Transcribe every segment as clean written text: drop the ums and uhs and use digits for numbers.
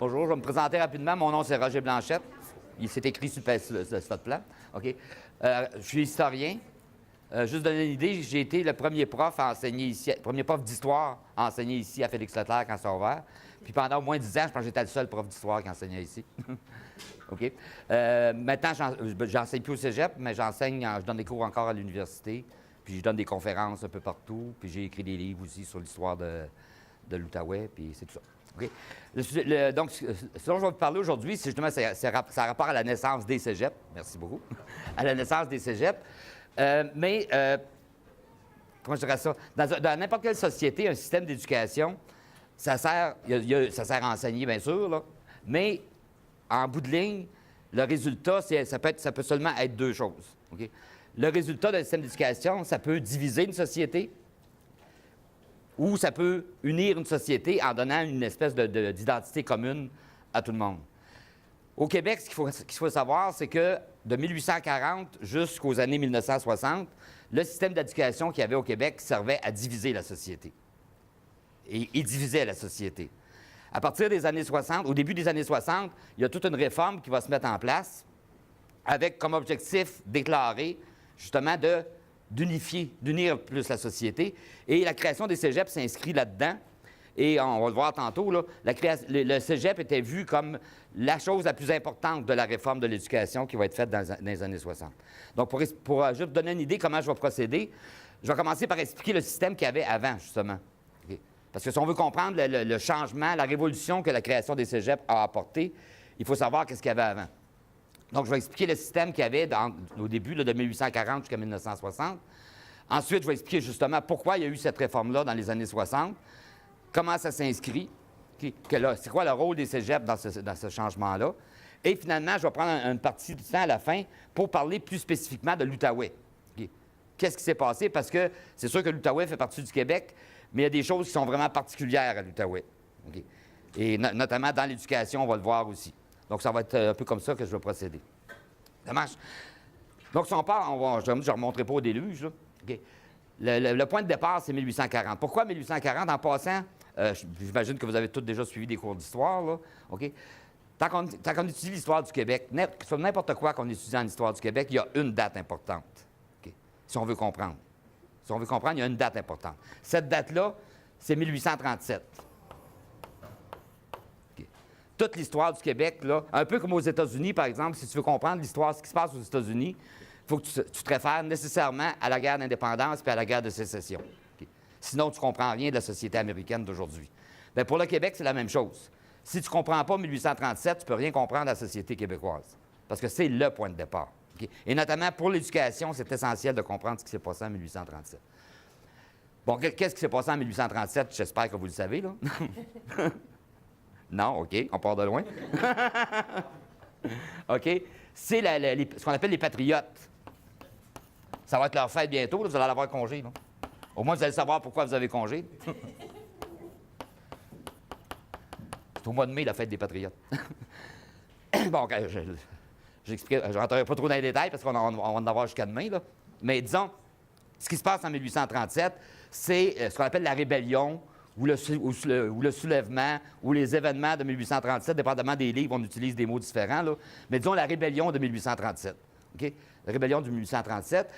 Bonjour, je vais me présenter rapidement. Mon nom, c'est Roger Blanchette. Il s'est écrit sur le plan. OK. Je suis historien. Juste donner une idée, j'ai été le premier prof à enseigner ici, premier prof d'histoire à enseigner ici à Félix-Leclerc quand ça a ouvert. Puis pendant au moins 10 ans, je pense que j'étais le seul prof d'histoire qui enseignait ici. OK. Maintenant, j'enseigne plus au cégep, mais je donne des cours encore à l'université. Puis je donne des conférences un peu partout. Puis j'ai écrit des livres aussi sur l'histoire de l'Outaouais, puis c'est tout ça. OK. Donc, ce dont je vais vous parler aujourd'hui, c'est justement, ça a rapport à la naissance des cégeps. Merci beaucoup. À la naissance des cégeps. Comment je dirais ça? Dans n'importe quelle société, un système d'éducation, ça sert à enseigner, bien sûr, là, mais en bout de ligne, le résultat, ça peut seulement être deux choses. Okay? Le résultat d'un système d'éducation, ça peut diviser une société ou ça peut unir une société en donnant une espèce d'identité commune à tout le monde. Au Québec, ce qu'il faut savoir, c'est que de 1840 jusqu'aux années 1960, le système d'éducation qu'il y avait au Québec servait à diviser la société. Et il divisait la société. À partir des années 60, au début des années 60, il y a toute une réforme qui va se mettre en place avec comme objectif déclaré, justement, d'unir plus la société. Et la création des cégeps s'inscrit là-dedans. Et on va le voir tantôt, là, le cégep était vu comme la chose la plus importante de la réforme de l'éducation qui va être faite dans les années 60. Donc, pour juste donner une idée comment je vais procéder, je vais commencer par expliquer le système qu'il y avait avant, justement. Okay? Parce que si on veut comprendre le changement, la révolution que la création des cégeps a apporté, il faut savoir qu'est-ce qu'il y avait avant. Donc, je vais expliquer le système qu'il y avait au début, là, de 1840 jusqu'à 1960. Ensuite, je vais expliquer justement pourquoi il y a eu cette réforme-là dans les années 60, comment ça s'inscrit, c'est quoi le rôle des cégeps dans ce changement-là. Et finalement, je vais prendre une partie du temps à la fin pour parler plus spécifiquement de l'Outaouais. Okay? Qu'est-ce qui s'est passé? Parce que c'est sûr que l'Outaouais fait partie du Québec, mais il y a des choses qui sont vraiment particulières à l'Outaouais. Okay? Et notamment dans l'éducation, on va le voir aussi. Donc, ça va être un peu comme ça que je vais procéder. Ça marche? Donc, si on part, je ne remonterai pas au déluge. Là. Okay. Le point de départ, c'est 1840. Pourquoi 1840? En passant, j'imagine que vous avez tous déjà suivi des cours d'histoire. Là. Okay? Tant qu'on étudie l'histoire du Québec, sur n'importe quoi qu'on étudie en histoire du Québec, il y a une date importante. Okay? Si on veut comprendre. Si on veut comprendre, il y a une date importante. Cette date-là, c'est 1837. Toute l'histoire du Québec, là, un peu comme aux États-Unis, par exemple, si tu veux comprendre l'histoire, ce qui se passe aux États-Unis, il faut que tu te réfères nécessairement à la guerre d'indépendance et à la guerre de sécession. Okay? Sinon, tu ne comprends rien de la société américaine d'aujourd'hui. Bien, pour le Québec, c'est la même chose. Si tu ne comprends pas 1837, tu ne peux rien comprendre de la société québécoise, parce que c'est le point de départ. Okay? Et notamment, pour l'éducation, c'est essentiel de comprendre ce qui s'est passé en 1837. Bon, qu'est-ce qui s'est passé en 1837? J'espère que vous le savez, là. Non, OK, on part de loin. OK, c'est ce qu'on appelle les patriotes. Ça va être leur fête bientôt, là, vous allez avoir congé. Là. Au moins, vous allez savoir pourquoi vous avez congé. C'est au mois de mai, la fête des patriotes. Bon, OK, je ne rentrerai pas trop dans les détails parce qu'on va en avoir jusqu'à demain. Là. Mais disons, ce qui se passe en 1837, c'est ce qu'on appelle la rébellion, ou le soulèvement, ou les événements de 1837, dépendamment des livres, on utilise des mots différents, là. Mais disons la rébellion de 1837. Okay? La rébellion de 1837,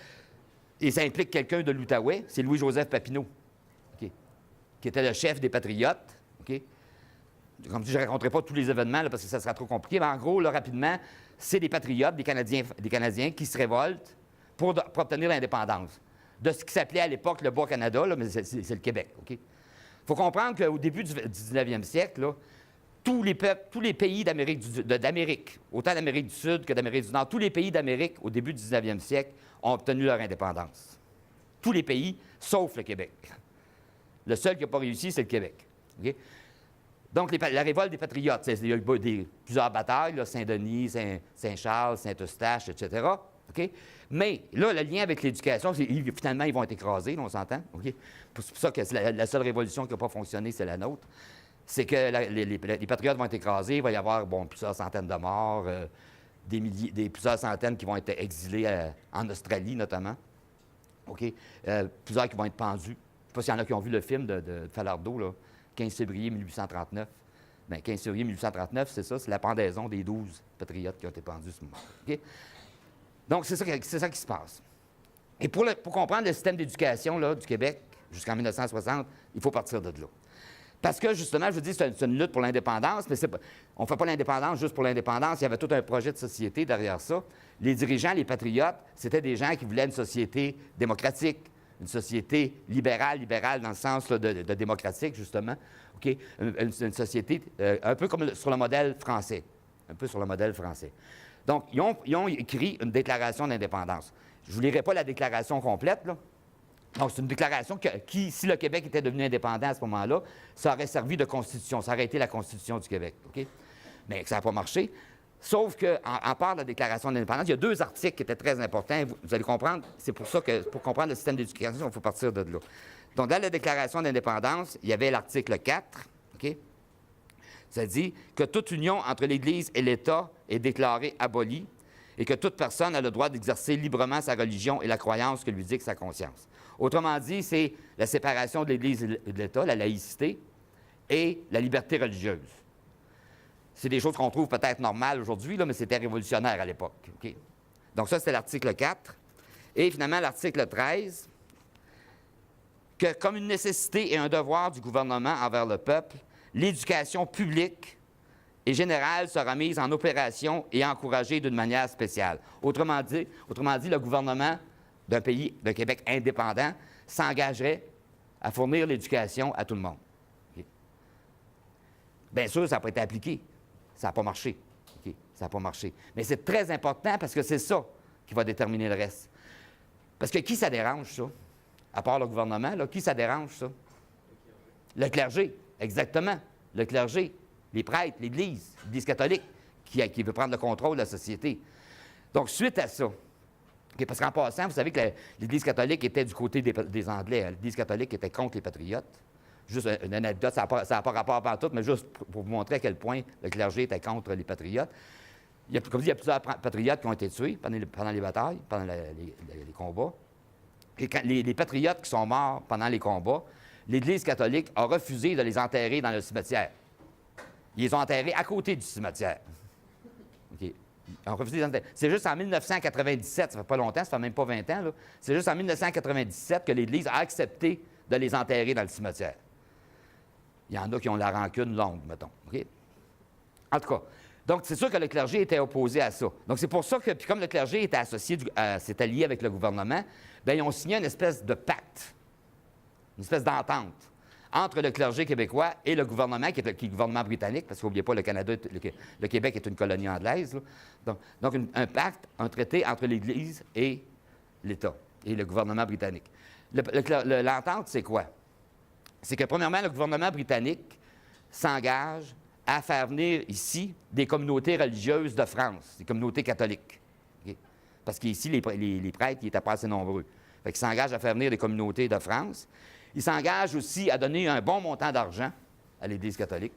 et ça implique quelqu'un de l'Outaouais, c'est Louis-Joseph Papineau, okay? Qui était le chef des Patriotes. Okay? Comme je ne raconterai pas tous les événements, là, parce que ça sera trop compliqué, mais en gros, là, rapidement, c'est des Patriotes, des Canadiens qui se révoltent pour obtenir l'indépendance. De ce qui s'appelait à l'époque le Bas-Canada, là, mais c'est le Québec. Okay? Il faut comprendre qu'au début du 19e siècle, là, tous les pays d'Amérique, autant d'Amérique du Sud que d'Amérique du Nord, tous les pays d'Amérique au début du 19e siècle ont obtenu leur indépendance. Tous les pays, sauf le Québec. Le seul qui n'a pas réussi, c'est le Québec. Okay? Donc, la révolte des Patriotes, il y a eu plusieurs batailles, là, Saint-Denis, Saint-Charles, Saint-Eustache, etc. Okay? Mais là, le lien avec l'éducation, finalement, ils vont être écrasés, là, on s'entend. Okay? C'est pour ça que la seule révolution qui n'a pas fonctionné, c'est la nôtre. C'est que les patriotes vont être écrasés, il va y avoir plusieurs centaines de morts, plusieurs centaines qui vont être exilés en Australie, notamment. Okay? Plusieurs qui vont être pendus. Je ne sais pas s'il y en a qui ont vu le film de Falardeau, là, 15 février 1839. Bien, 15 février 1839, c'est ça, c'est la pendaison des 12 patriotes qui ont été pendus ce moment. OK? Donc, c'est ça qui se passe. Et pour comprendre le système d'éducation là, du Québec jusqu'en 1960, il faut partir de là. Parce que, justement, je vous dis, c'est une lutte pour l'indépendance, mais on ne fait pas l'indépendance juste pour l'indépendance. Il y avait tout un projet de société derrière ça. Les dirigeants, les patriotes, c'était des gens qui voulaient une société démocratique, une société libérale dans le sens là, de démocratique, justement. OK? Une société un peu comme sur le modèle français. Un peu sur le modèle français. Donc, ils ont écrit une déclaration d'indépendance. Je ne vous lirai pas la déclaration complète, là. Donc, c'est une déclaration qui, si le Québec était devenu indépendant à ce moment-là, ça aurait servi de constitution. Ça aurait été la Constitution du Québec. OK? Mais ça n'a pas marché. Sauf qu'en part de la déclaration d'indépendance, il y a 2 articles qui étaient très importants. Vous allez comprendre, c'est pour ça que, pour comprendre le système d'éducation, il faut partir de là. Donc, dans la déclaration d'indépendance, il y avait l'article 4, OK? Ça dit que toute union entre l'Église et l'État est déclarée abolie et que toute personne a le droit d'exercer librement sa religion et la croyance que lui dicte sa conscience. Autrement dit, c'est la séparation de l'Église et de l'État, la laïcité, et la liberté religieuse. C'est des choses qu'on trouve peut-être normales aujourd'hui, là, mais c'était révolutionnaire à l'époque. Okay? Donc ça, c'était l'article 4. Et finalement, l'article 13, que comme une nécessité et un devoir du gouvernement envers le peuple, l'éducation publique et générale sera mise en opération et encouragée d'une manière spéciale. Autrement dit, le gouvernement d'un pays, d'un Québec indépendant, s'engagerait à fournir l'éducation à tout le monde. Okay? Bien sûr, ça n'a pas été appliqué. Ça n'a pas marché. Okay? Ça n'a pas marché. Mais c'est très important parce que c'est ça qui va déterminer le reste. Parce que qui ça dérange, ça? À part le gouvernement, là, qui ça dérange, ça? Le clergé, exactement. Le clergé, les prêtres, l'Église catholique, qui veut prendre le contrôle de la société. Donc, suite à ça, okay, parce qu'en passant, vous savez que l'Église catholique était du côté des Anglais. L'Église catholique était contre les patriotes. Juste une anecdote, ça n'a pas rapport à tout, mais juste pour vous montrer à quel point le clergé était contre les patriotes. Comme je dis, il y a plusieurs patriotes qui ont été tués pendant les batailles, pendant les combats. Et quand les patriotes qui sont morts pendant les combats, l'Église catholique a refusé de les enterrer dans le cimetière. Ils les ont enterrés à côté du cimetière. Okay. Ils ont refusé de les enterrer. C'est juste en 1997, ça fait pas longtemps, ça fait même pas 20 ans, là. C'est juste en 1997 que l'Église a accepté de les enterrer dans le cimetière. Il y en a qui ont la rancune longue, mettons. Okay? En tout cas, donc c'est sûr que le clergé était opposé à ça. Donc c'est pour ça que, puis comme le clergé était associé, s'était lié avec le gouvernement, bien, ils ont signé une espèce de pacte, une espèce d'entente entre le clergé québécois et le gouvernement, qui est le gouvernement britannique, parce qu'il n'oubliez pas, le Canada, le Québec est une colonie anglaise. Là. Donc un pacte, un traité entre l'Église et l'État, et le gouvernement britannique. L'entente, c'est quoi? C'est que, premièrement, le gouvernement britannique s'engage à faire venir ici des communautés religieuses de France, des communautés catholiques. Okay? Parce qu'ici, les prêtres, ils étaient pas assez nombreux. Fait qu'ils s'engagent à faire venir des communautés de France. Ils s'engagent aussi à donner un bon montant d'argent à l'Église catholique.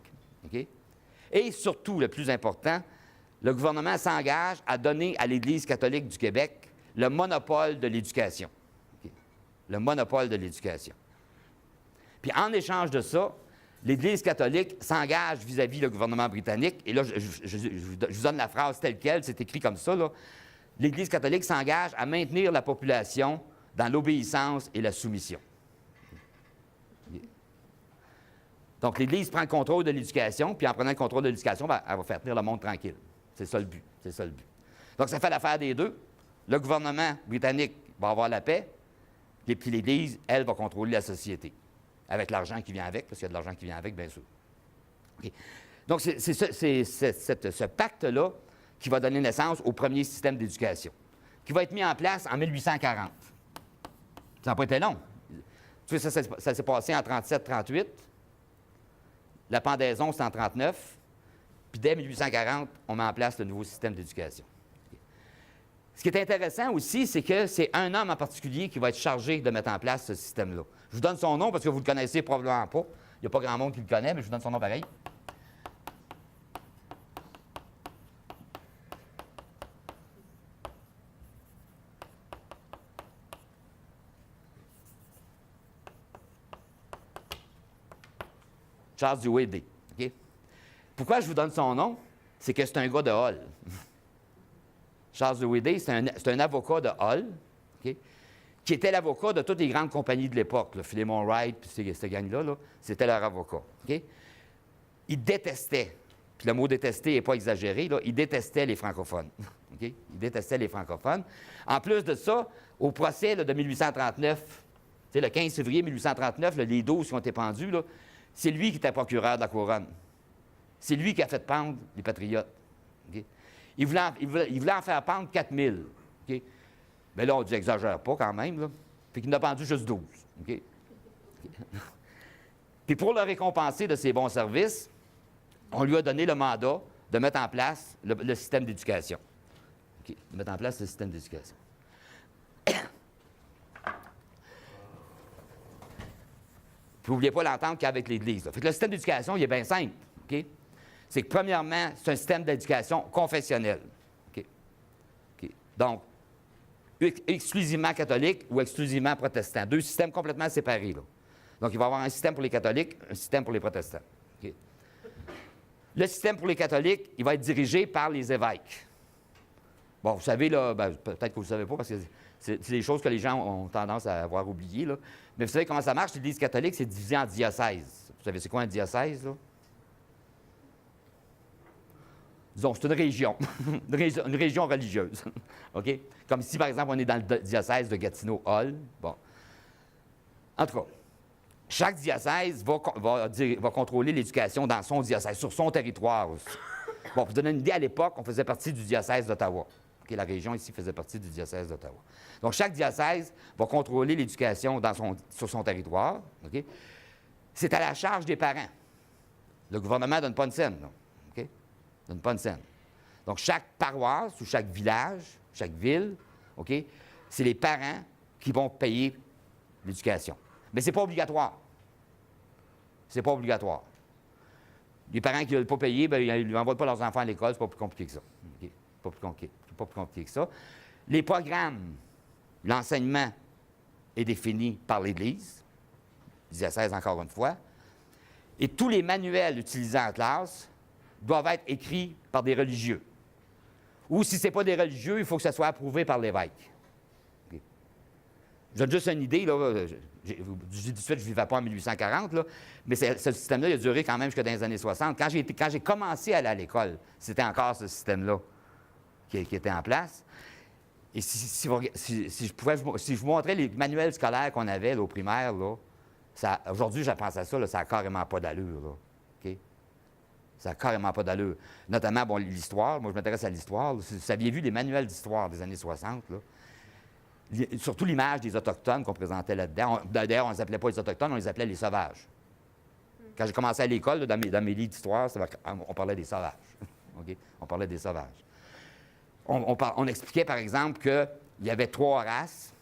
Okay? Et surtout, le plus important, le gouvernement s'engage à donner à l'Église catholique du Québec le monopole de l'éducation. Okay? Le monopole de l'éducation. Puis en échange de ça, l'Église catholique s'engage vis-à-vis le gouvernement britannique. Et là, je vous donne la phrase telle quelle, c'est écrit comme ça, là. L'Église catholique s'engage à maintenir la population dans l'obéissance et la soumission. Donc, l'Église prend le contrôle de l'éducation, puis en prenant le contrôle de l'éducation, ben, elle va faire tenir le monde tranquille. C'est ça le but. C'est ça le but. Donc, ça fait l'affaire des deux. Le gouvernement britannique va avoir la paix, et puis l'Église, elle, va contrôler la société. Avec l'argent qui vient avec, parce qu'il y a de l'argent qui vient avec, bien sûr. Okay. Donc, c'est ce pacte-là qui va donner naissance au premier système d'éducation, qui va être mis en place en 1840. Ça n'a pas été long. Tu sais, ça s'est passé en 37-38. La pendaison, c'est en 39. Puis dès 1840, on met en place le nouveau système d'éducation. Okay. Ce qui est intéressant aussi, c'est que c'est un homme en particulier qui va être chargé de mettre en place ce système-là. Je vous donne son nom parce que vous ne le connaissez probablement pas. Il n'y a pas grand monde qui le connaît, mais je vous donne son nom pareil. Charles Dewey Day. Okay? Pourquoi je vous donne son nom? C'est que c'est un gars de Hull. Charles Dewey Day, c'est un avocat de Hull, OK, qui était l'avocat de toutes les grandes compagnies de l'époque, Philemon Wright, puis cette gang-là, là, c'était leur avocat. OK? Il détestait, puis le mot détester n'est pas exagéré, là, il détestait les francophones. OK? Il détestait les francophones. En plus de ça, au procès là, de 1839, le 15 février 1839, là, les 12 qui ont été pendus, là, c'est lui qui était procureur de la couronne. C'est lui qui a fait pendre les patriotes. OK? Il voulait en faire pendre 4000. OK? Mais là, on dit, exagère pas quand même. Là. Puis qu'il en a pendu juste 12. OK? Puis pour le récompenser de ses bons services, on lui a donné le mandat de mettre en place le système d'éducation. OK? De mettre en place le système d'éducation. Puis n'oubliez pas l'entente qu'il y a avec l'Église. Fait que le système d'éducation, il est bien simple. OK? C'est que, premièrement, c'est un système d'éducation confessionnel. OK? OK? Donc, exclusivement catholique ou exclusivement protestant. Deux systèmes complètement séparés. Là. Donc, il va y avoir un système pour les catholiques, un système pour les protestants. OK? Le système pour les catholiques, il va être dirigé par les évêques. Bon, vous savez, là, peut-être que vous ne savez pas, parce que c'est des choses que les gens ont tendance à avoir oubliées. Là. Mais vous savez comment ça marche? L'Église catholique, c'est divisé en diocèses. Vous savez, c'est quoi un diocèse, là? Disons, c'est une région, une région religieuse. OK? Comme ici, par exemple, on est dans le diocèse de Gatineau-Hall. Bon. En tout cas, chaque diocèse va contrôler l'éducation dans son diocèse, sur son territoire aussi. Bon, pour vous donner une idée, à l'époque, on faisait partie du diocèse d'Ottawa. Okay, la région ici faisait partie du diocèse d'Ottawa. Donc, chaque diocèse va contrôler l'éducation sur son territoire. Okay? C'est à la charge des parents. Le gouvernement ne donne pas une scène. Là. Okay? Donne pas une scène. Donc, chaque paroisse ou chaque village, chaque ville, okay, c'est les parents qui vont payer l'éducation. Mais ce n'est pas obligatoire. C'est pas obligatoire. Les parents qui ne veulent pas payer, bien, ils n'envoient pas leurs enfants à l'école, c'est pas plus compliqué que ça. Okay? Pas plus compliqué que ça. Les programmes, l'enseignement est défini par l'Église, diocèse encore une fois, et tous les manuels utilisés en classe doivent être écrits par des religieux. Ou si ce n'est pas des religieux, il faut que ça soit approuvé par l'évêque. Okay. Je donne juste une idée, là. Je dis tout de suite, je ne vivais pas en 1840, là, mais ce système-là, il a duré quand même jusque dans les années 60. Quand j'ai commencé à aller à l'école, c'était encore ce système-là qui était en place. Et si je vous montrais les manuels scolaires qu'on avait là, au primaire, là, aujourd'hui, je pense à ça, là, ça n'a carrément pas d'allure. Là, okay? Ça n'a carrément pas d'allure. Notamment, bon, l'histoire. Moi, je m'intéresse à l'histoire. Si vous aviez vu les manuels d'histoire des années 60, là, surtout l'image des Autochtones qu'on présentait là-dedans. D'ailleurs, on ne les appelait pas les Autochtones, on les appelait les sauvages. Quand j'ai commencé à l'école, là, dans mes livres d'histoire, on parlait des sauvages. Okay? On parlait des sauvages. On expliquait, par exemple, qu'il y avait 3 races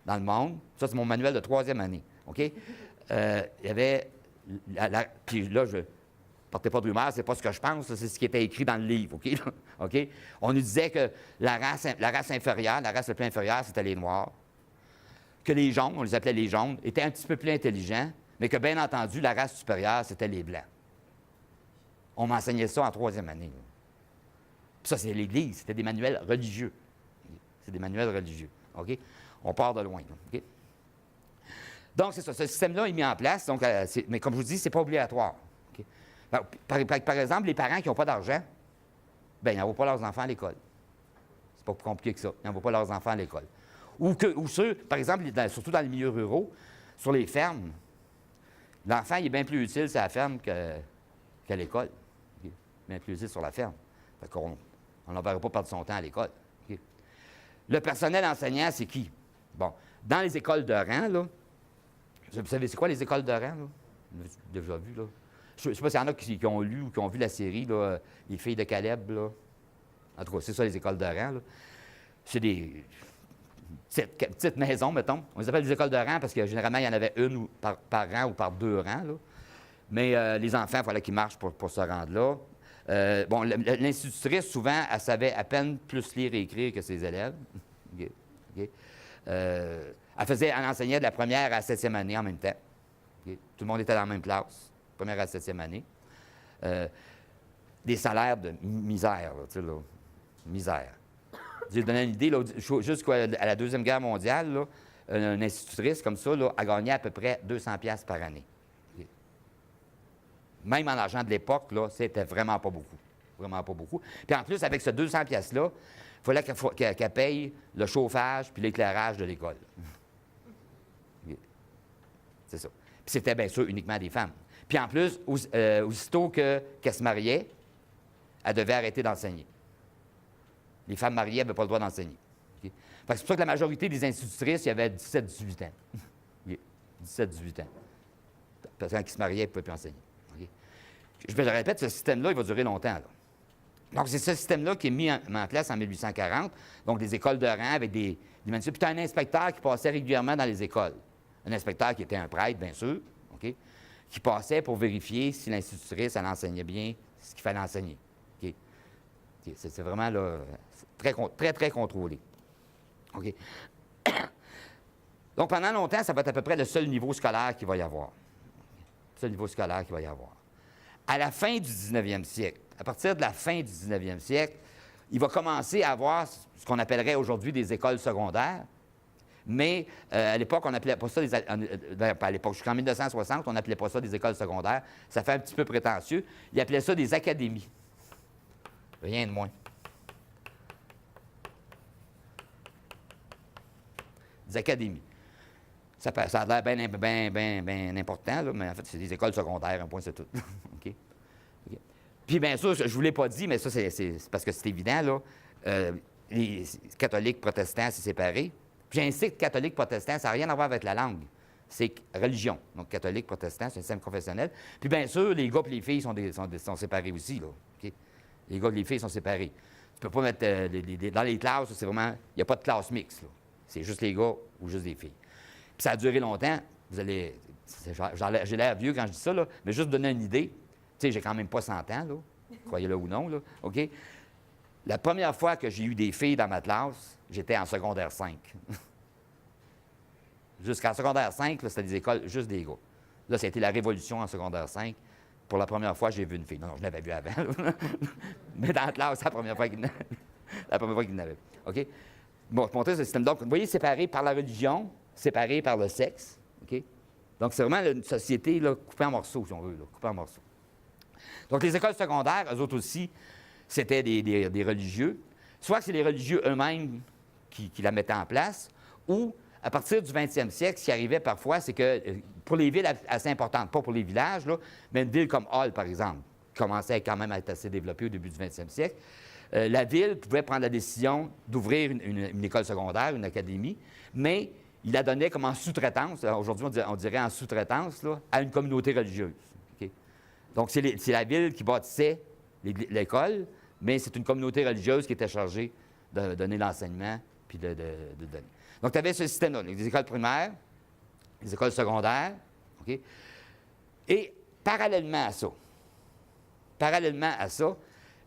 dans le monde. Ça, c'est mon manuel de 3e année. OK? Il y avait... Puis là, je... Partez pas de rumeur, c'est pas ce que je pense, c'est ce qui était écrit dans le livre. OK? OK? On nous disait que la race inférieure, la race la plus inférieure, c'était les Noirs. Que les jaunes, on les appelait les jaunes, étaient un petit peu plus intelligents, mais que, bien entendu, la race supérieure, c'était les Blancs. On m'enseignait ça en 3e année. Là. Puis ça, c'est l'Église. C'était des manuels religieux. C'est des manuels religieux. OK? On part de loin. OK? Donc, c'est ça. Ce système-là est mis en place. Donc, mais comme je vous dis, ce n'est pas obligatoire. Okay? Par exemple, les parents qui n'ont pas d'argent, bien, ils n'envoient pas leurs enfants à l'école. C'est pas plus compliqué que ça. Ils n'envoient pas leurs enfants à l'école. Ou ceux, par exemple, surtout dans les milieux ruraux, sur les fermes, l'enfant, il est bien plus utile sur la ferme qu'à l'école. Okay? Bien plus utile sur la ferme. Fait qu'on n'enverra pas perdre son temps à l'école. Okay? Le personnel enseignant, c'est qui? Bon, dans les écoles de rang, là, vous savez, c'est quoi les écoles de rang, là? Vous avez déjà vu, là? Je ne sais pas s'il y en a qui ont lu ou qui ont vu la série, là, Les filles de Caleb, là. En tout cas, c'est ça, les écoles de rang, là. C'est des petites maisons, mettons. On les appelle des écoles de rang parce que généralement, il y en avait une par rang ou par 2 rangs, là. Mais les enfants, il fallait qu'ils marchent pour se rendre là. Bon, l'institutrice, souvent, elle savait à peine plus lire et écrire que ses élèves. Okay. Okay. Elle enseignait de la 1e à la 7e année en même temps. Okay. Tout le monde était dans la même classe, 1e à la 7e année. des salaires de misère, là, tu sais, là. Misère. Je vais donner une idée, là, jusqu'à la Deuxième Guerre mondiale, là, une institutrice comme ça, là, a gagné à peu près 200 piastres par année. Même en argent de l'époque, là, c'était vraiment pas beaucoup. Vraiment pas beaucoup. Puis en plus, avec ce 200 piastres-là, il fallait qu'elle paye le chauffage puis l'éclairage de l'école. C'est ça. Puis c'était bien sûr uniquement des femmes. Puis en plus, aussitôt qu'elle se mariait, elle devait arrêter d'enseigner. Les femmes mariées n'avaient pas le droit d'enseigner. Okay? C'est pour ça que la majorité des institutrices, il y avait 17-18 ans. 17-18 ans. Parce que quand ils se mariaient, ils ne pouvaient plus enseigner. Okay? Je le répète, ce système-là, il va durer longtemps. Là. Donc, c'est ce système-là qui est mis en place en 1840. Donc, des écoles de rang avec des manuscrits. Puis, tu as un inspecteur qui passait régulièrement dans les écoles. Un inspecteur qui était un prêtre, bien sûr, okay? Qui passait pour vérifier si l'institutrice, elle enseignait bien ce qu'il fallait enseigner. Okay? Okay. C'est vraiment là, très, très contrôlé. OK? Donc, pendant longtemps, ça va être à peu près le seul niveau scolaire qu'il va y avoir. Le seul niveau scolaire qu'il va y avoir. À la fin du 19e siècle, à partir de la fin du 19e siècle, il va commencer à avoir ce qu'on appellerait aujourd'hui des écoles secondaires. Mais à l'époque, on n'appelait pas ça des... pas à l'époque, jusqu'en 1960, on n'appelait pas ça des écoles secondaires. Ça fait un petit peu prétentieux. Ils appelaient ça des académies. Rien de moins. Des académies. Ça a l'air bien important, là, mais en fait, c'est des écoles secondaires, un point, c'est tout. OK? OK. Puis, bien sûr, je ne vous l'ai pas dit, mais ça, c'est parce que c'est évident, là. Les catholiques, protestants, c'est séparé. Puis, j'insiste, catholique, protestant, ça n'a rien à voir avec la langue. C'est religion. Donc, catholique, protestant, c'est un système confessionnel. Puis, bien sûr, les gars et les filles sont séparés aussi, là. OK? Les gars et les filles sont séparés. Tu ne peux pas mettre... dans les classes, c'est vraiment... Il n'y a pas de classe mixte, là. C'est juste les gars ou juste les filles. Puis ça a duré longtemps. Vous allez... J'ai l'air vieux quand je dis ça, là, mais juste donner une idée. Tu sais, j'ai quand même pas 100 ans, là. Croyez-le ou non, là. OK? La première fois que j'ai eu des filles dans ma classe, j'étais en secondaire 5. Jusqu'en secondaire 5, c'était des écoles juste des gars. Là, ça a été la révolution en secondaire 5. Pour la première fois, j'ai vu une fille. Non, je l'avais vue avant. Mais dans la classe, c'est la première fois qu'il n'avait. OK? Bon, pour montrer ce système. Donc, vous voyez, séparé par la religion, séparé par le sexe. OK? Donc, c'est vraiment une société là, coupée en morceaux, si on veut, là, coupée en morceaux. Donc, les écoles secondaires, eux autres aussi, c'était des religieux. Soit que c'est les religieux eux-mêmes qui la mettaient en place, ou à partir du 20e siècle, ce qui arrivait parfois, c'est que pour les villes assez importantes, pas pour les villages, là, mais une ville comme Hall, par exemple, qui commençait quand même à être assez développée au début du 20e siècle, la ville pouvait prendre la décision d'ouvrir une école secondaire, une académie, mais il la donnait comme en sous-traitance, aujourd'hui on dirait en sous-traitance, là, à une communauté religieuse. Okay? Donc c'est la ville qui bâtissait l'école, mais c'est une communauté religieuse qui était chargée de donner l'enseignement puis de donner. Donc tu avais ce système-là, les écoles primaires, les écoles secondaires, okay? Et parallèlement à ça,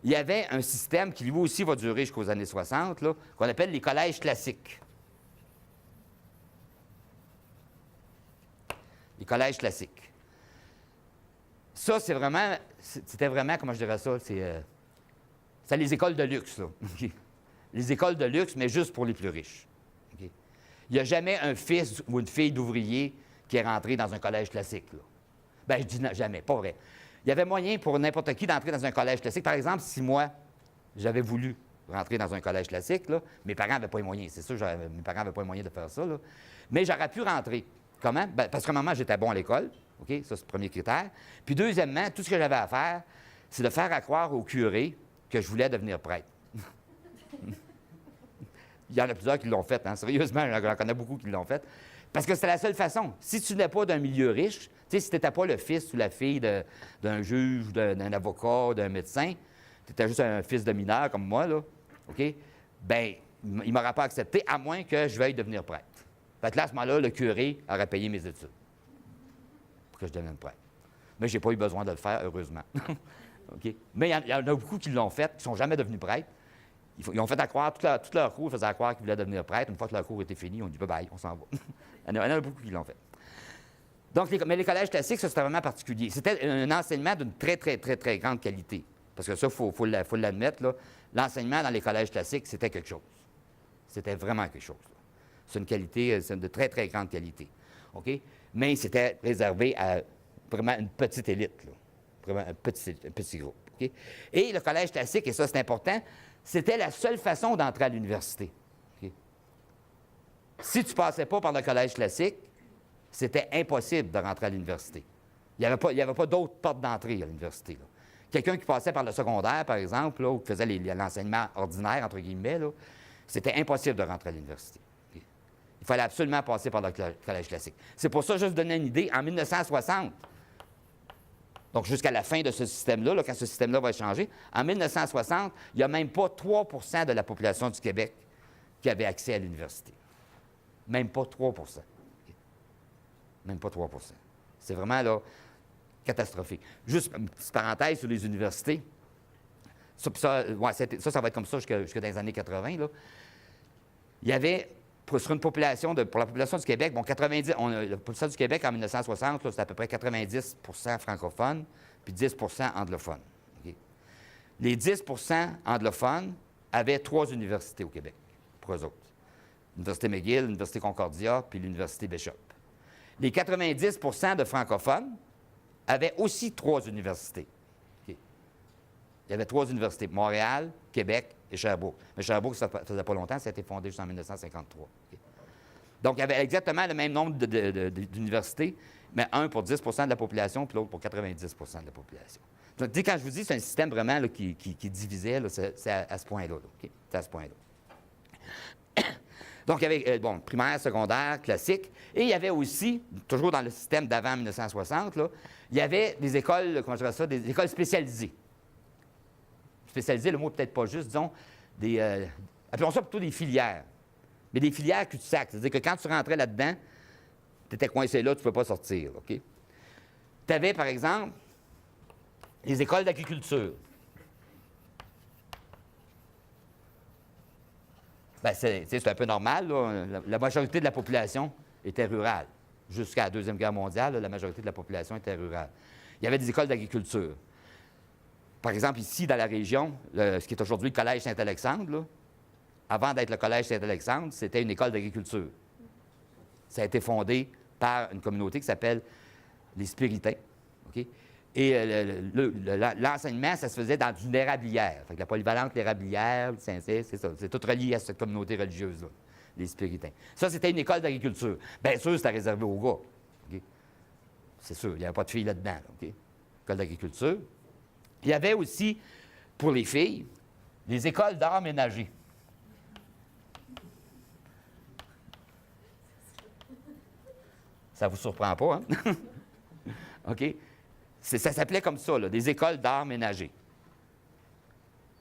il y avait un système qui, lui aussi, va durer jusqu'aux années 60, là, qu'on appelle les collèges classiques. Les collèges classiques. Ça, c'était vraiment, comment je dirais ça, c'est les écoles de luxe, là. Les écoles de luxe, mais juste pour les plus riches. Okay? Il n'y a jamais un fils ou une fille d'ouvrier qui est rentré dans un collège classique, là. Bien, je dis jamais, pas vrai. Il y avait moyen pour n'importe qui d'entrer dans un collège classique. Par exemple, si moi, j'avais voulu rentrer dans un collège classique, là, mes parents n'avaient pas les moyens. C'est sûr, mes parents n'avaient pas les moyens de faire ça. Là. Mais j'aurais pu rentrer. Comment? Bien, parce que moment, j'étais bon à l'école. OK? Ça, c'est le premier critère. Puis deuxièmement, tout ce que j'avais à faire, c'est de faire à croire au curé que je voulais devenir prêtre. Il y en a plusieurs qui l'ont fait. Hein? Sérieusement, j'en connais beaucoup qui l'ont fait. Parce que c'était la seule façon. Si tu n'es pas d'un milieu riche, tu sais, si tu n'étais pas le fils ou la fille d'un juge, d'un avocat, d'un médecin, tu étais juste un fils de mineur comme moi, là, OK? Bien, il ne m'aurait pas accepté, à moins que je veuille devenir prêtre. Fait que là, à ce moment-là, le curé aurait payé mes études pour que je devienne prêtre. Mais je n'ai pas eu besoin de le faire, heureusement. OK? Mais il y en a beaucoup qui l'ont fait, qui ne sont jamais devenus prêtres. Ils ont fait à croire, toute leur cour faisait à croire qu'ils voulaient devenir prêtres. Une fois que leur cours était fini, on dit bye, on s'en va. Il y en a beaucoup qui l'ont fait. Donc, mais les collèges classiques, ça, c'était vraiment particulier. C'était un enseignement d'une très, très, très, très grande qualité. Parce que ça, faut l'admettre, là. L'enseignement dans les collèges classiques, c'était quelque chose. C'était vraiment quelque chose. Là. C'est une qualité, c'est de très, très grande qualité. OK? Mais c'était réservé à vraiment une petite élite, là. Vraiment un petit groupe. OK? Et le collège classique, et ça, c'est important, c'était la seule façon d'entrer à l'université. OK? Si tu ne passais pas par le collège classique, c'était impossible de rentrer à l'université. Il n'y avait pas d'autres portes d'entrée à l'université. Là. Quelqu'un qui passait par le secondaire, par exemple, là, ou qui faisait l'enseignement ordinaire, entre guillemets, là, c'était impossible de rentrer à l'université. Okay? Il fallait absolument passer par le collège classique. C'est pour ça, juste donner une idée, en 1960, donc jusqu'à la fin de ce système-là, là, quand ce système-là va changer, en 1960, il n'y a même pas 3 de la population du Québec qui avait accès à l'université. Même pas 3 okay? Même pas 3 C'est vraiment, là, catastrophique. Juste une petite parenthèse sur les universités. Ça va être comme ça jusque dans les années 80. Là. Il y avait, pour la population du Québec, bon, la population du Québec en 1960, c'était à peu près 90 francophones, puis 10 anglophones. Okay? Les 10 anglophones avaient 3 universités au Québec, pour eux autres. L'Université McGill, l'Université Concordia, puis l'Université Bishop. Les 90 de francophones avaient aussi 3 universités. Okay? Il y avait 3 universités, Montréal, Québec et Sherbrooke. Mais Sherbrooke, ça ne faisait pas longtemps, ça a été fondé juste en 1953. Okay? Donc, il y avait exactement le même nombre d'universités, mais un pour 10 de la population, puis l'autre pour 90 de la population. Donc, quand je vous dis, c'est un système vraiment là, qui divisait, là, c'est à ce point-là. Là, okay? C'est à ce point-là. Donc, il y avait, primaire, secondaire, classique. Et il y avait aussi, toujours dans le système d'avant 1960, là, il y avait des écoles, comment je dirais ça, des écoles spécialisées. Spécialisées, le mot peut-être pas juste, disons, appelons ça plutôt des filières. Mais des filières cul-de-sac. C'est-à-dire que quand tu rentrais là-dedans, tu étais coincé là, tu ne pouvais pas sortir. OK? Tu avais, par exemple, les écoles d'agriculture. Bien, c'est un peu normal. Là. La majorité de la population était rurale. Jusqu'à la Deuxième Guerre mondiale, là, la majorité de la population était rurale. Il y avait des écoles d'agriculture. Par exemple, ici, dans la région, ce qui est aujourd'hui le Collège Saint-Alexandre, là, avant d'être le Collège Saint-Alexandre, c'était une école d'agriculture. Ça a été fondé par une communauté qui s'appelle les Spiritains. Okay? Et l'enseignement, ça se faisait dans une érablière. Fait que la polyvalente, l'érablière, c'est ça. C'est tout relié à cette communauté religieuse-là, les Spiritains. Ça, c'était une école d'agriculture. Bien sûr, c'était réservé aux gars. Okay? C'est sûr, il n'y avait pas de filles là-dedans. Là, okay? École d'agriculture. Il y avait aussi, pour les filles, des écoles d'art ménager. Ça ne vous surprend pas, hein? OK? Ça s'appelait comme ça, là, des écoles d'art ménager.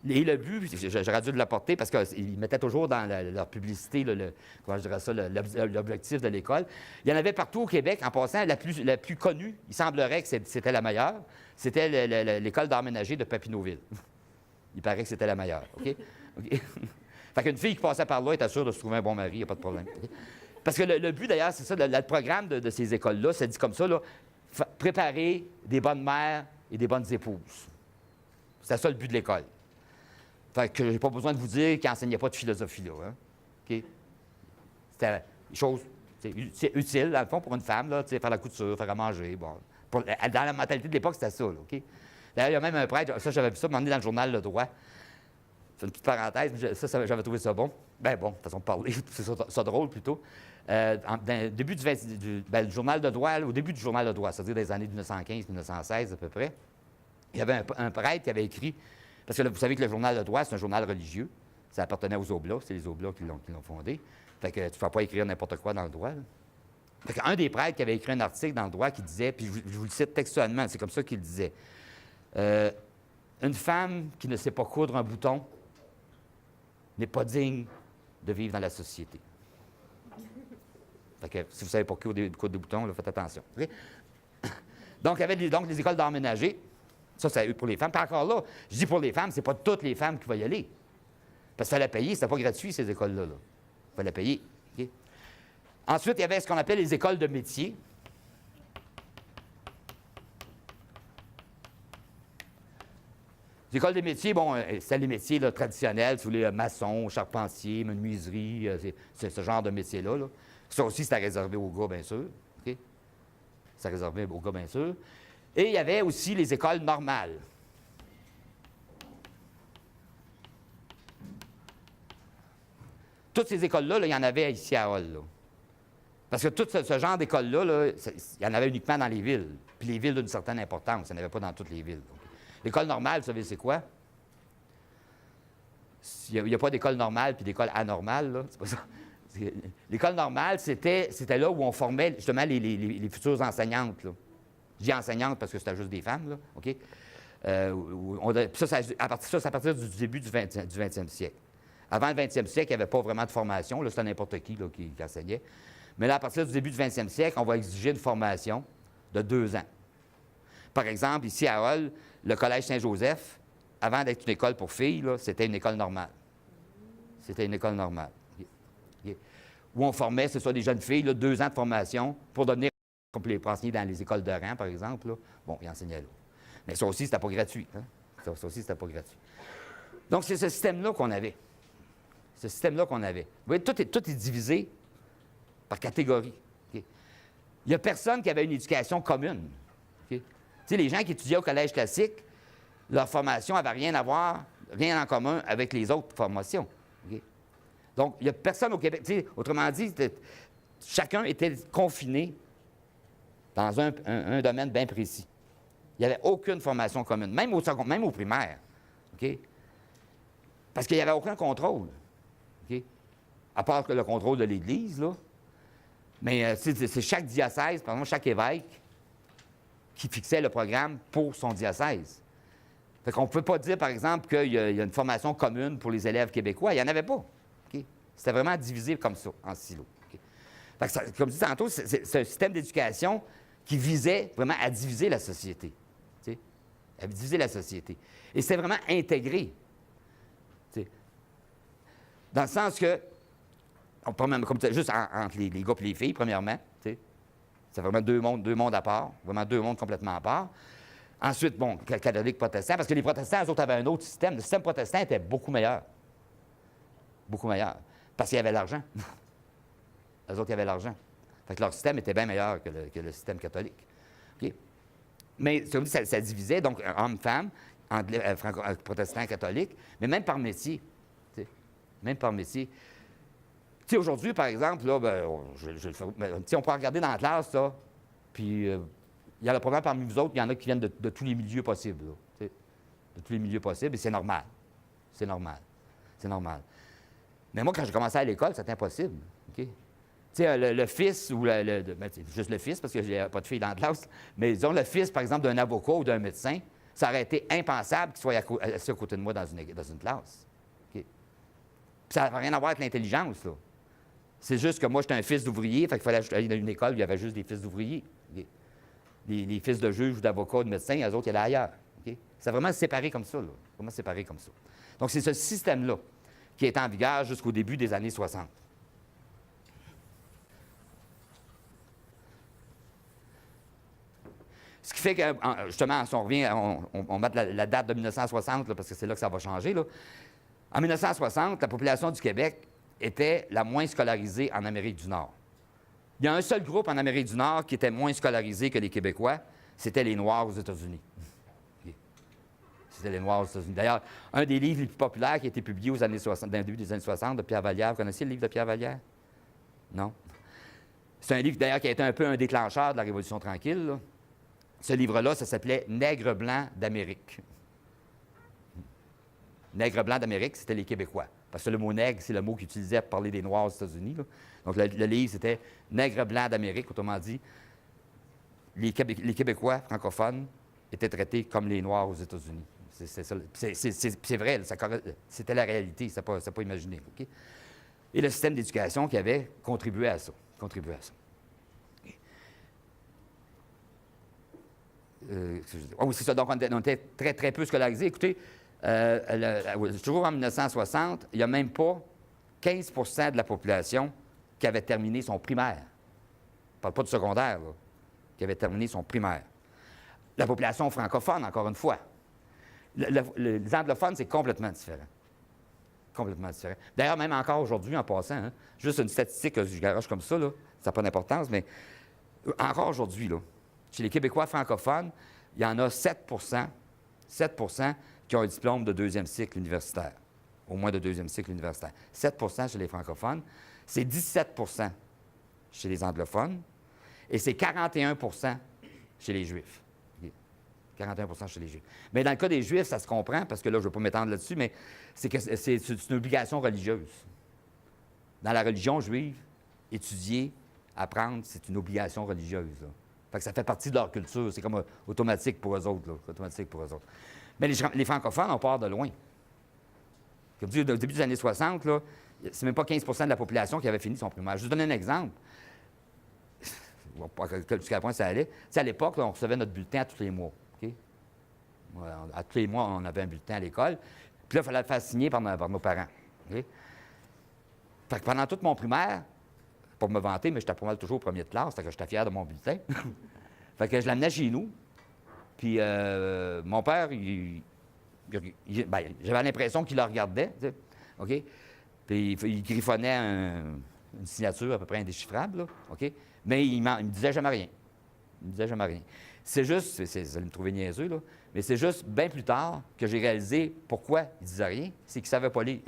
Et le but, j'aurais dû l'apporter parce qu'ils mettaient toujours dans leur publicité, comment je dirais ça, l'objectif de l'école. Il y en avait partout au Québec. En passant, la plus connue, il semblerait que c'était la meilleure, c'était l'école d'art ménager de Papineauville. Il paraît que c'était la meilleure. OK? Okay? Fait qu'une fille qui passait par là était sûre de se trouver un bon mari, il n'y a pas de problème. Okay? Parce que le but, d'ailleurs, c'est ça, le programme de ces écoles-là, ça dit comme ça, là, préparer des bonnes mères et des bonnes épouses. C'est ça le but de l'école. Fait que j'ai pas besoin de vous dire qu'il n'enseignait pas de philosophie, là. Hein? OK? C'était une chose c'est utile, dans le fond, pour une femme, là, faire la couture, faire à manger. Bon. Dans la mentalité de l'époque, c'était ça, là, OK? D'ailleurs, il y a même un prêtre, ça, j'avais vu ça, m'emmener dans le journal Le Droit. C'est une petite parenthèse, mais ça, j'avais trouvé ça bon. Ben bon, façon de parler, c'est ça drôle, plutôt. Début du journal de droit, au début du journal de droit, c'est-à-dire des années 1915-1916 à peu près, il y avait un prêtre qui avait écrit, parce que là, vous savez que le journal de droit, c'est un journal religieux, ça appartenait aux Oblats, c'est les Oblats qui l'ont fondé, fait que tu ne peux pas écrire n'importe quoi dans le droit. Là. Fait qu'un des prêtres qui avait écrit un article dans le droit qui disait, puis je vous le cite textuellement, c'est comme ça qu'il disait, une femme qui ne sait pas coudre un bouton n'est pas digne de vivre dans la société. Fait que, si vous ne savez pas coudre des boutons, là, faites attention. Okay? Donc, il y avait les écoles d'art ménager. Ça, c'est pour les femmes. Puis encore là, je dis pour les femmes, c'est pas toutes les femmes qui vont y aller. Parce qu'il fallait payer, c'était pas gratuit, ces écoles-là. Il fallait payer. Okay? Ensuite, il y avait ce qu'on appelle les écoles de métier. Les écoles des métiers, bon, c'est les métiers là, traditionnels, si vous voulez, maçon, charpentier, menuiserie, c'est ce genre de métier-là. Là. Ça aussi, c'était réservé aux gars, bien sûr. Okay? C'était réservé aux gars, bien sûr. Et il y avait aussi les écoles normales. Toutes ces écoles-là, là, il y en avait ici à Hall. Là. Parce que tout ce genre d'écoles-là, là, il y en avait uniquement dans les villes. Puis les villes d'une certaine importance. Il n'y en avait pas dans toutes les villes. L'école normale, vous savez, c'est quoi? Il n'y a pas d'école normale puis d'école anormale, là. C'est pas ça. L'école normale, c'était là où on formait justement les futures enseignantes. Là. Je dis enseignantes parce que c'était juste des femmes, là. OK? C'est à partir du début du 20e siècle. Avant le 20e siècle, il n'y avait pas vraiment de formation. Là, c'était n'importe qui, là, qui enseignait. Mais là, à partir du début du 20e siècle, on va exiger une formation de 2 ans. Par exemple, ici à Hall, le Collège Saint-Joseph, avant d'être une école pour filles, là, c'était une école normale. C'était une école normale. Où on formait, ce soit des jeunes filles, là, 2 ans de formation pour devenir comme les enseigner dans les écoles de rang, par exemple. Là. Bon, ils enseignaient là. Mais ça aussi, c'était pas gratuit. Hein? Ça aussi, c'était pas gratuit. Donc, c'est ce système-là qu'on avait. Ce système-là qu'on avait. Vous voyez, tout est divisé par catégorie. Okay? Il n'y a personne qui avait une éducation commune. Okay? Tu sais, les gens qui étudiaient au collège classique, leur formation n'avait rien à voir, rien en commun avec les autres formations. Okay? Donc, il n'y a personne au Québec. Tu sais, autrement dit, chacun était confiné dans un domaine bien précis. Il n'y avait aucune formation commune, même au primaire. Okay? Parce qu'il n'y avait aucun contrôle. Okay? À part que le contrôle de l'Église, là. Mais c'est chaque diocèse, par exemple, chaque évêque, qui fixait le programme pour son diocèse. Fait qu'on ne peut pas dire, par exemple, qu'il y a une formation commune pour les élèves québécois. Il n'y en avait pas. Okay? C'était vraiment divisé comme ça, en silos. Okay? Fait que ça, comme je disais tantôt, c'est un système d'éducation qui visait vraiment à diviser la société. T'sais? À diviser la société. Et c'est vraiment intégré. T'sais? Dans le sens que, comme juste entre les gars et les filles, premièrement, c'est vraiment deux mondes à part, vraiment 2 mondes complètement à part. Ensuite, bon, catholique, protestant, parce que les protestants, eux autres, avaient un autre système. Le système protestant était beaucoup meilleur. Beaucoup meilleur. Parce qu'il y avait l'argent. Eux autres, il y avait l'argent. Fait que leur système était bien meilleur que le système catholique. Okay? Mais ça divisait, donc, hommes-femmes, protestants, catholiques, mais même par métier. T'sais. Même par métier. Tu sais, aujourd'hui, par exemple, là, ben, on peut regarder dans la classe, là, puis il y a le problème parmi vous autres, il y en a qui viennent de tous les milieux possibles. Là, de tous les milieux possibles, et c'est normal. C'est normal. C'est normal. Mais moi, quand j'ai commencé à l'école, c'était impossible. Okay? Tu sais, le fils, ou juste le fils, parce que j'ai pas de fille dans la classe, mais disons le fils, par exemple, d'un avocat ou d'un médecin, ça aurait été impensable qu'il soit assis à côté de moi dans une classe. Okay? Puis ça n'a rien à voir avec l'intelligence, là. C'est juste que moi, j'étais un fils d'ouvrier, fait qu'il fallait aller dans une école où il y avait juste des fils d'ouvriers. Okay? Les fils de juges ou d'avocats ou de médecins, eux autres, ils allaient ailleurs. Okay? C'est vraiment séparé comme ça, là. Vraiment séparé comme ça. Donc, c'est ce système-là qui est en vigueur jusqu'au début des années 60. Ce qui fait que, justement, si on revient, on met la date de 1960, là, parce que c'est là que ça va changer. Là. En 1960, la population du Québec était la moins scolarisée en Amérique du Nord. Il y a un seul groupe en Amérique du Nord qui était moins scolarisé que les Québécois, c'était les Noirs aux États-Unis. C'était les Noirs aux États-Unis. D'ailleurs, un des livres les plus populaires qui a été publié dans le début des années 60, de Pierre Vallière. Vous connaissez le livre de Pierre Vallière? Non? C'est un livre, d'ailleurs, qui a été un peu un déclencheur de la Révolution tranquille. Là. Ce livre-là, ça s'appelait « Nègre blanc d'Amérique ». Nègre blanc d'Amérique, c'était les Québécois. Parce que le mot nègre, c'est le mot qu'ils utilisaient pour parler des Noirs aux États-Unis. Là. Donc, le livre, c'était « Nègre blanc d'Amérique », autrement dit, les Québécois francophones étaient traités comme les Noirs aux États-Unis. C'est vrai, c'était la réalité, c'est pas imaginé. Okay? Et le système d'éducation qui avait contribué à ça. Oui, c'est ça. Donc, on était très, très peu scolarisés. Écoutez, toujours en 1960, il n'y a même pas 15 de la population qui avait terminé son primaire. Je ne parle pas de secondaire, là, qui avait terminé son primaire. La population francophone, encore une fois. Les anglophones, c'est complètement différent. Complètement différent. D'ailleurs, même encore aujourd'hui, en passant, hein, juste une statistique que je garoche comme ça, là, ça n'a pas d'importance, mais encore aujourd'hui, là, chez les Québécois francophones, il y en a 7 qui ont un diplôme de deuxième cycle universitaire, au moins de deuxième cycle universitaire. 7 chez les francophones, c'est 17 chez les anglophones, et c'est 41 chez les Juifs. 41 chez les Juifs. Mais dans le cas des Juifs, ça se comprend, parce que là, je ne veux pas m'étendre là-dessus, mais c'est que c'est une obligation religieuse. Dans la religion juive, étudier, apprendre, c'est une obligation religieuse. Là. Fait que ça fait partie de leur culture. C'est comme automatique pour eux autres. Là. Automatique pour eux autres. Mais les francophones, on part de loin. Comme dit, au début des années 60, là, c'est même pas 15 de la population qui avait fini son primaire. Je vais vous donner un exemple. Jusqu'à quel point ça allait. T'sais, à l'époque, là, on recevait notre bulletin à tous les mois. Okay? À tous les mois, on avait un bulletin à l'école. Puis là, il fallait le faire signer par nos parents. Okay? Fait que pendant toute mon primaire, pour me vanter, mais j'étais pas mal toujours au premier de classe, fait que j'étais fier de mon bulletin. Fait que je l'amenais chez nous. Puis mon père, j'avais l'impression qu'il le regardait, tu sais, OK? Puis il griffonnait une signature à peu près indéchiffrable, là, OK? Mais il me disait jamais rien. Il me disait jamais rien. C'est juste, vous allez me trouver niaiseux, là, mais c'est juste bien plus tard que j'ai réalisé pourquoi il disait rien, c'est qu'il savait pas lire.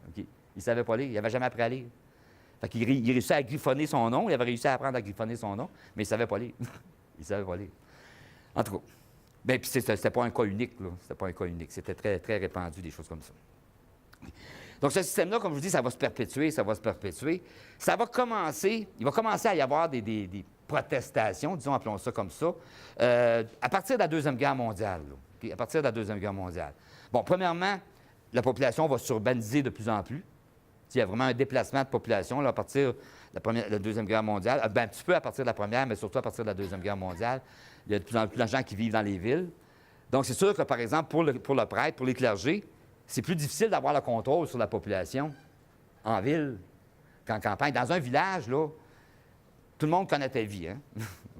OK? Il savait pas lire, il n'avait jamais appris à lire. Fait qu'il réussissait à griffonner son nom, il avait réussi à apprendre à griffonner son nom, mais il ne savait pas lire. Il ne savait pas lire. En tout cas, bien, puis c'était pas un cas unique, là. C'était pas un cas unique. C'était très, très répandu, des choses comme ça. Donc, ce système-là, comme je vous dis, ça va se perpétuer, ça va se perpétuer. Ça va commencer, il va commencer à y avoir des protestations, disons, appelons ça comme ça, à partir de la Deuxième Guerre mondiale. Là, okay? À partir de la Deuxième Guerre mondiale. Bon, premièrement, la population va s'urbaniser de plus en plus. Il y a vraiment un déplacement de population là, à partir de la Deuxième Guerre mondiale. Un petit peu à partir de la Première, mais surtout à partir de la Deuxième Guerre mondiale. Il y a de plus en plus de gens qui vivent dans les villes. Donc, c'est sûr que, par exemple, pour le prêtre, pour les clergés, c'est plus difficile d'avoir le contrôle sur la population en ville qu'en campagne. Dans un village, là, tout le monde connaît ta vie. Hein?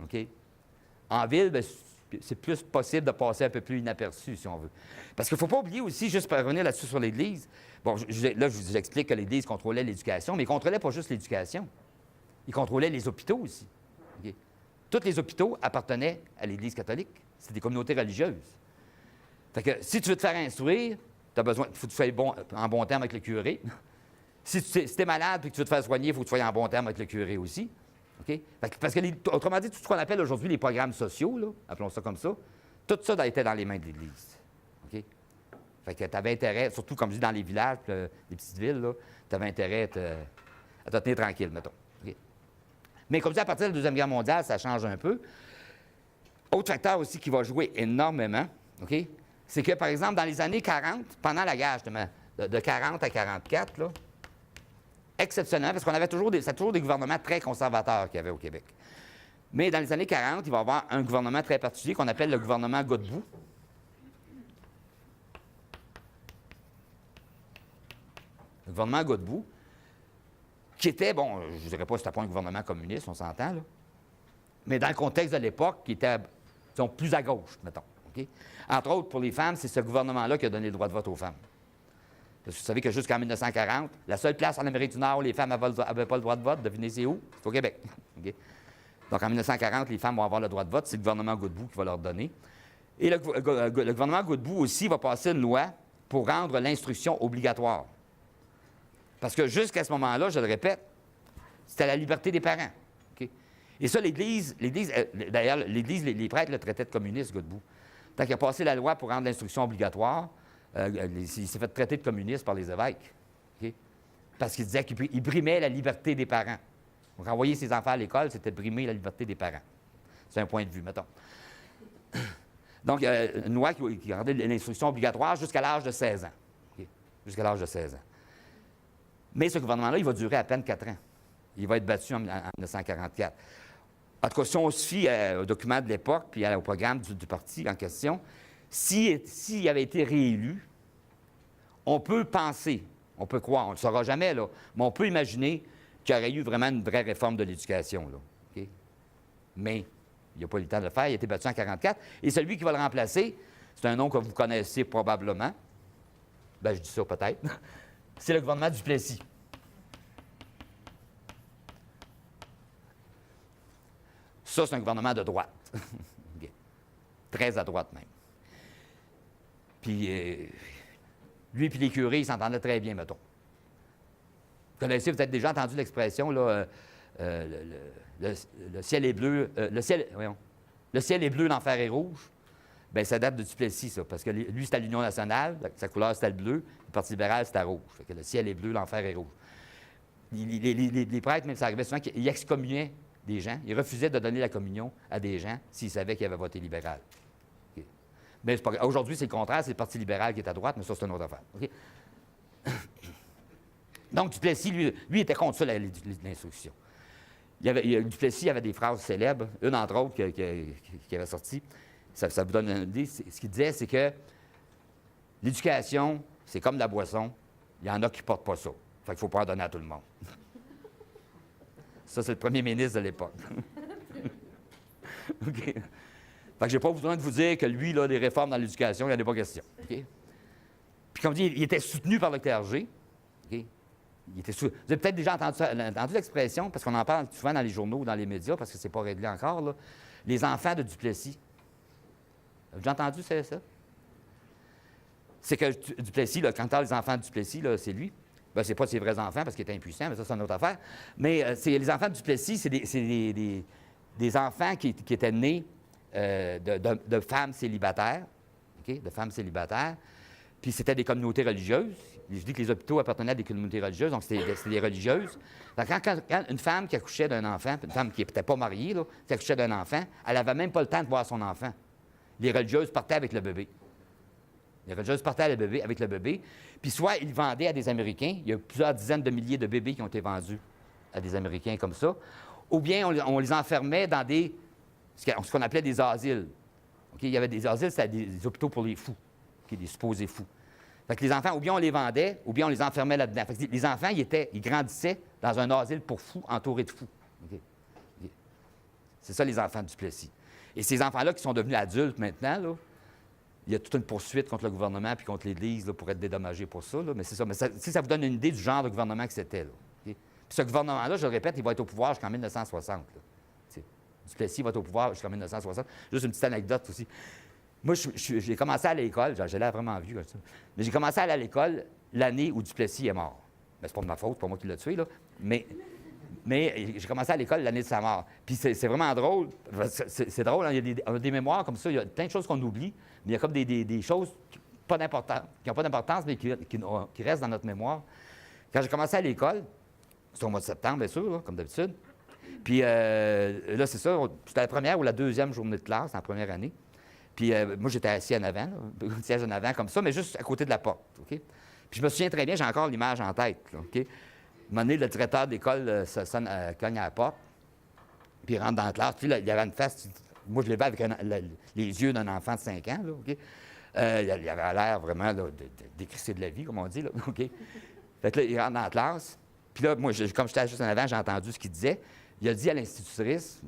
OK? En ville, bien, c'est plus possible de passer un peu plus inaperçu, si on veut. Parce qu'il ne faut pas oublier aussi, juste pour revenir là-dessus sur l'Église, bon, là, je vous explique que l'Église contrôlait l'éducation, mais il ne contrôlait pas juste l'éducation. Il contrôlait les hôpitaux aussi. Okay? Tous les hôpitaux appartenaient à l'Église catholique. C'est des communautés religieuses. Fait que si tu veux te faire instruire, tu as besoin, il faut que tu sois en bon terme avec le curé. Si tu es malade et que tu veux te faire soigner, il faut que tu sois en bon terme avec le curé aussi. Okay? Parce que, autrement dit, tout ce qu'on appelle aujourd'hui les programmes sociaux, là, appelons ça comme ça, tout ça était dans les mains de l'Église. Okay? Fait que tu avais intérêt, surtout comme je dis dans les villages, les petites villes, tu avais intérêt à te tenir tranquille, mettons. Okay? Mais comme je dis, à partir de la Deuxième Guerre mondiale, ça change un peu. Autre facteur aussi qui va jouer énormément, okay? C'est que, par exemple, dans les années 40, pendant la guerre, justement, de 40 à 44, là, exceptionnel, parce qu'on avait toujours des gouvernements très conservateurs qu'il y avait au Québec. Mais dans les années 40, il va y avoir un gouvernement très particulier qu'on appelle le gouvernement Godbout. Le gouvernement Godbout, qui était, bon, je ne dirais pas que c'était pas un gouvernement communiste, on s'entend, là, mais dans le contexte de l'époque, qui était, disons, plus à gauche, mettons. Okay? Entre autres, pour les femmes, c'est ce gouvernement-là qui a donné le droit de vote aux femmes. Parce que vous savez que jusqu'en 1940, la seule place en Amérique du Nord où les femmes n'avaient pas le droit de vote, devinez c'est où? C'est au Québec. Okay? Donc, en 1940, les femmes vont avoir le droit de vote. C'est le gouvernement Godbout qui va leur donner. Et le gouvernement Godbout aussi va passer une loi pour rendre l'instruction obligatoire. Parce que jusqu'à ce moment-là, je le répète, c'était la liberté des parents. Okay? Et ça, d'ailleurs, l'Église, les prêtres le traitaient de communiste, Godbout. Tant qu'il a passé la loi pour rendre l'instruction obligatoire, il s'est fait traiter de communiste par les évêques. Okay? Parce qu'il disait qu'il brimait la liberté des parents. Donc, envoyer ses enfants à l'école, c'était brimer la liberté des parents. C'est un point de vue, mettons. Donc, il y a une loi qui rendait l'instruction obligatoire jusqu'à l'âge de 16 ans. Okay? Jusqu'à l'âge de 16 ans. Mais ce gouvernement-là, il va durer à peine 4 ans. Il va être battu en 1944. En tout cas, si on se fie au document de l'époque, puis au programme du parti en question, s'il avait été réélu, on peut penser, on peut croire, on ne le saura jamais, là, mais on peut imaginer qu'il y aurait eu vraiment une vraie réforme de l'éducation. Là, okay? Mais il n'a pas eu le temps de le faire, il a été battu en 1944, et celui qui va le remplacer, C'est un nom que vous connaissez probablement. Ben, je dis ça peut-être. C'est le gouvernement Duplessis. Ça, c'est un gouvernement de droite. Okay. Très à droite même. Puis, lui et les curés, ils s'entendaient très bien, mettons. Vous connaissez, vous avez déjà entendu l'expression, là, le ciel est bleu, le ciel est bleu, l'enfer est rouge. Bien, ça date de Duplessis, ça, parce que lui, c'était l'Union nationale, sa couleur, c'était le bleu, le Parti libéral, c'était rouge. Fait que le ciel est bleu, l'enfer est rouge. Les prêtres, même, ça arrivait souvent qu'ils excommuniaient des gens. Ils refusaient de donner la communion à des gens s'ils savaient qu'ils avaient voté libéral. Okay. Mais aujourd'hui, c'est le contraire, c'est le Parti libéral qui est à droite, mais ça, c'est une autre affaire. Okay? Donc, Duplessis, lui était contre ça, l'instruction. Duplessis avait des phrases célèbres, une entre autres qui avait sorti. Ça vous donne une idée. Ce qu'il disait, c'est que l'éducation, c'est comme la boisson. Il y en a qui ne portent pas ça. Fait qu'il ne faut pas en donner à tout le monde. Ça, c'est le premier ministre de l'époque. OK? Fait que je n'ai pas besoin de vous dire que lui, là, les réformes dans l'éducation, il n'y en a pas question. OK? Puis comme dit, il était soutenu par le clergé. OK? Vous avez peut-être déjà entendu l'expression, parce qu'on en parle souvent dans les journaux ou dans les médias, parce que ce n'est pas réglé encore, là. Les enfants de Duplessis. Avez-vous déjà entendu ça? C'est que Duplessis, là, quand on parle des enfants de Duplessis, là, c'est lui. Bien, ce n'est pas ses vrais enfants, parce qu'il est impuissant, mais ça, c'est une autre affaire. Mais les enfants de Duplessis, c'est des enfants qui étaient nés de femmes célibataires, okay? De femmes célibataires. Puis c'était des communautés religieuses. Je dis que les hôpitaux appartenaient à des communautés religieuses, donc c'était des religieuses. Donc, quand une femme qui accouchait d'un enfant, une femme qui n'était pas mariée, là, qui accouchait d'un enfant, elle n'avait même pas le temps de voir son enfant. Les religieuses partaient avec le bébé. Les religieuses partaient avec le bébé. Puis soit ils vendaient à des Américains. Il y a plusieurs dizaines de milliers de bébés qui ont été vendus à des Américains comme ça. Ou bien on les enfermait dans ce qu'on appelait des asiles. Okay? Il y avait des asiles, c'était des hôpitaux pour les fous, okay? Des supposés fous. Fait que les enfants, ou bien on les vendait, ou bien on les enfermait là-dedans. Fait que les enfants, ils grandissaient dans un asile pour fous, entourés de fous. Okay? Okay. C'est ça, les enfants de Duplessis. Et ces enfants-là qui sont devenus adultes maintenant, là, il y a toute une poursuite contre le gouvernement puis contre l'Église là, pour être dédommagés pour ça. Là. Mais c'est ça. Mais ça vous donne une idée du genre de gouvernement que c'était. Là. Okay? Puis ce gouvernement-là, je le répète, il va être au pouvoir jusqu'en 1960. Là. Duplessis va être au pouvoir jusqu'en 1960. Juste une petite anecdote aussi. Moi, j'ai commencé à l'école, j'ai l'air vraiment vieux, ça. Mais j'ai commencé à aller à l'école l'année où Duplessis est mort. Mais c'est pas de ma faute, c'est pas moi qui l'ai tué, là. Mais j'ai commencé à l'école l'année de sa mort. Puis c'est vraiment drôle. C'est drôle, hein? On a des mémoires comme ça, il y a plein de choses qu'on oublie, mais il y a comme des choses qui n'ont pas d'importance, mais qui restent dans notre mémoire. Quand j'ai commencé à l'école, c'était au mois de septembre, bien sûr, là, comme d'habitude. Puis là, c'est ça, c'était la première ou la deuxième journée de classe en première année. Puis moi, j'étais assis en avant, là, un siège en avant comme ça, mais juste à côté de la porte. OK? Puis je me souviens très bien, j'ai encore l'image en tête. Là, OK? À un moment donné, le directeur d'école cogne à la porte, puis il rentre dans la classe. Puis là, il y avait une face, moi, je l'ai vu avec les yeux d'un enfant de 5 ans. Là, OK? Il avait l'air vraiment de décrisser de la vie, comme on dit. Là, OK? Fait que là, il rentre dans la classe. Puis là, moi, comme j'étais juste en avant, j'ai entendu ce qu'il disait. Il a dit à l'institutrice,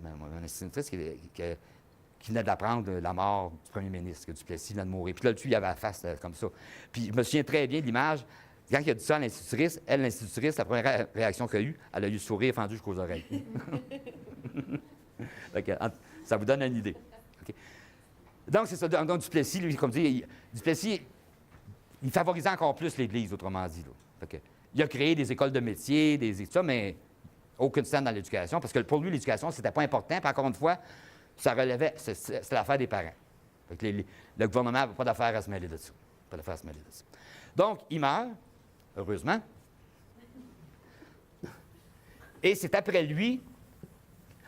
qui venait d'apprendre la mort du premier ministre, que Duplessis venait de mourir. Puis là, dessus, il avait la face comme ça. Puis je me souviens très bien de l'image. Quand il a dit ça à l'institutrice, l'institutrice, la première réaction qu'elle a eue, elle a eu le sourire fendu jusqu'aux oreilles. Ça vous donne une idée. Okay. Donc, c'est ça. Donc, Duplessis, lui, comme dit, Duplessis, il favorisait encore plus l'Église, autrement dit. Là. Il a créé des écoles de métier, des études, mais aucune scène dans l'éducation, parce que pour lui, l'éducation, c'était pas important. Puis encore une fois, ça relevait, c'est l'affaire des parents. Fait que le gouvernement n'avait pas d'affaire à se mêler de ça. Pas d'affaire à se mêler de ça. Donc, il meurt, heureusement. Et c'est après lui.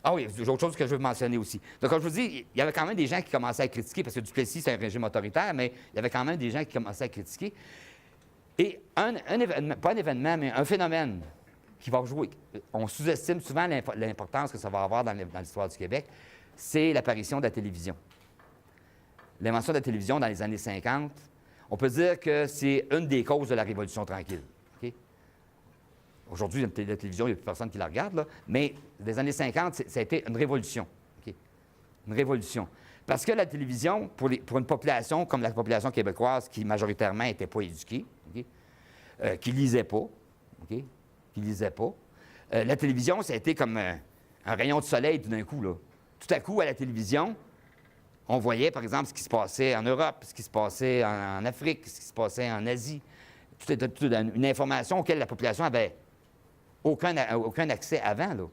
Ah oui, j'ai autre chose que je veux mentionner aussi. Donc, comme je vous dis, il y avait quand même des gens qui commençaient à critiquer, parce que Duplessis, c'est un régime autoritaire, mais il y avait quand même des gens qui commençaient à critiquer. Et un événement, pas un événement, mais un phénomène qui va jouer. On sous-estime souvent l'importance que ça va avoir dans l'histoire du Québec. C'est l'apparition de la télévision. L'invention de la télévision dans les années 50, on peut dire que c'est une des causes de la Révolution tranquille. Okay? Aujourd'hui, la télévision, il n'y a plus personne qui la regarde, là, mais dans les années 50, ça a été une révolution. Okay? Une révolution. Parce que la télévision, pour une population comme la population québécoise, qui majoritairement n'était pas éduquée, OK, qui ne lisait pas, OK, qui lisait pas, la télévision, ça a été comme un rayon de soleil tout d'un coup, là. Tout à coup, à la télévision, on voyait, par exemple, ce qui se passait en Europe, ce qui se passait en Afrique, ce qui se passait en Asie. Tout une information auquel la population avait aucun accès avant, là.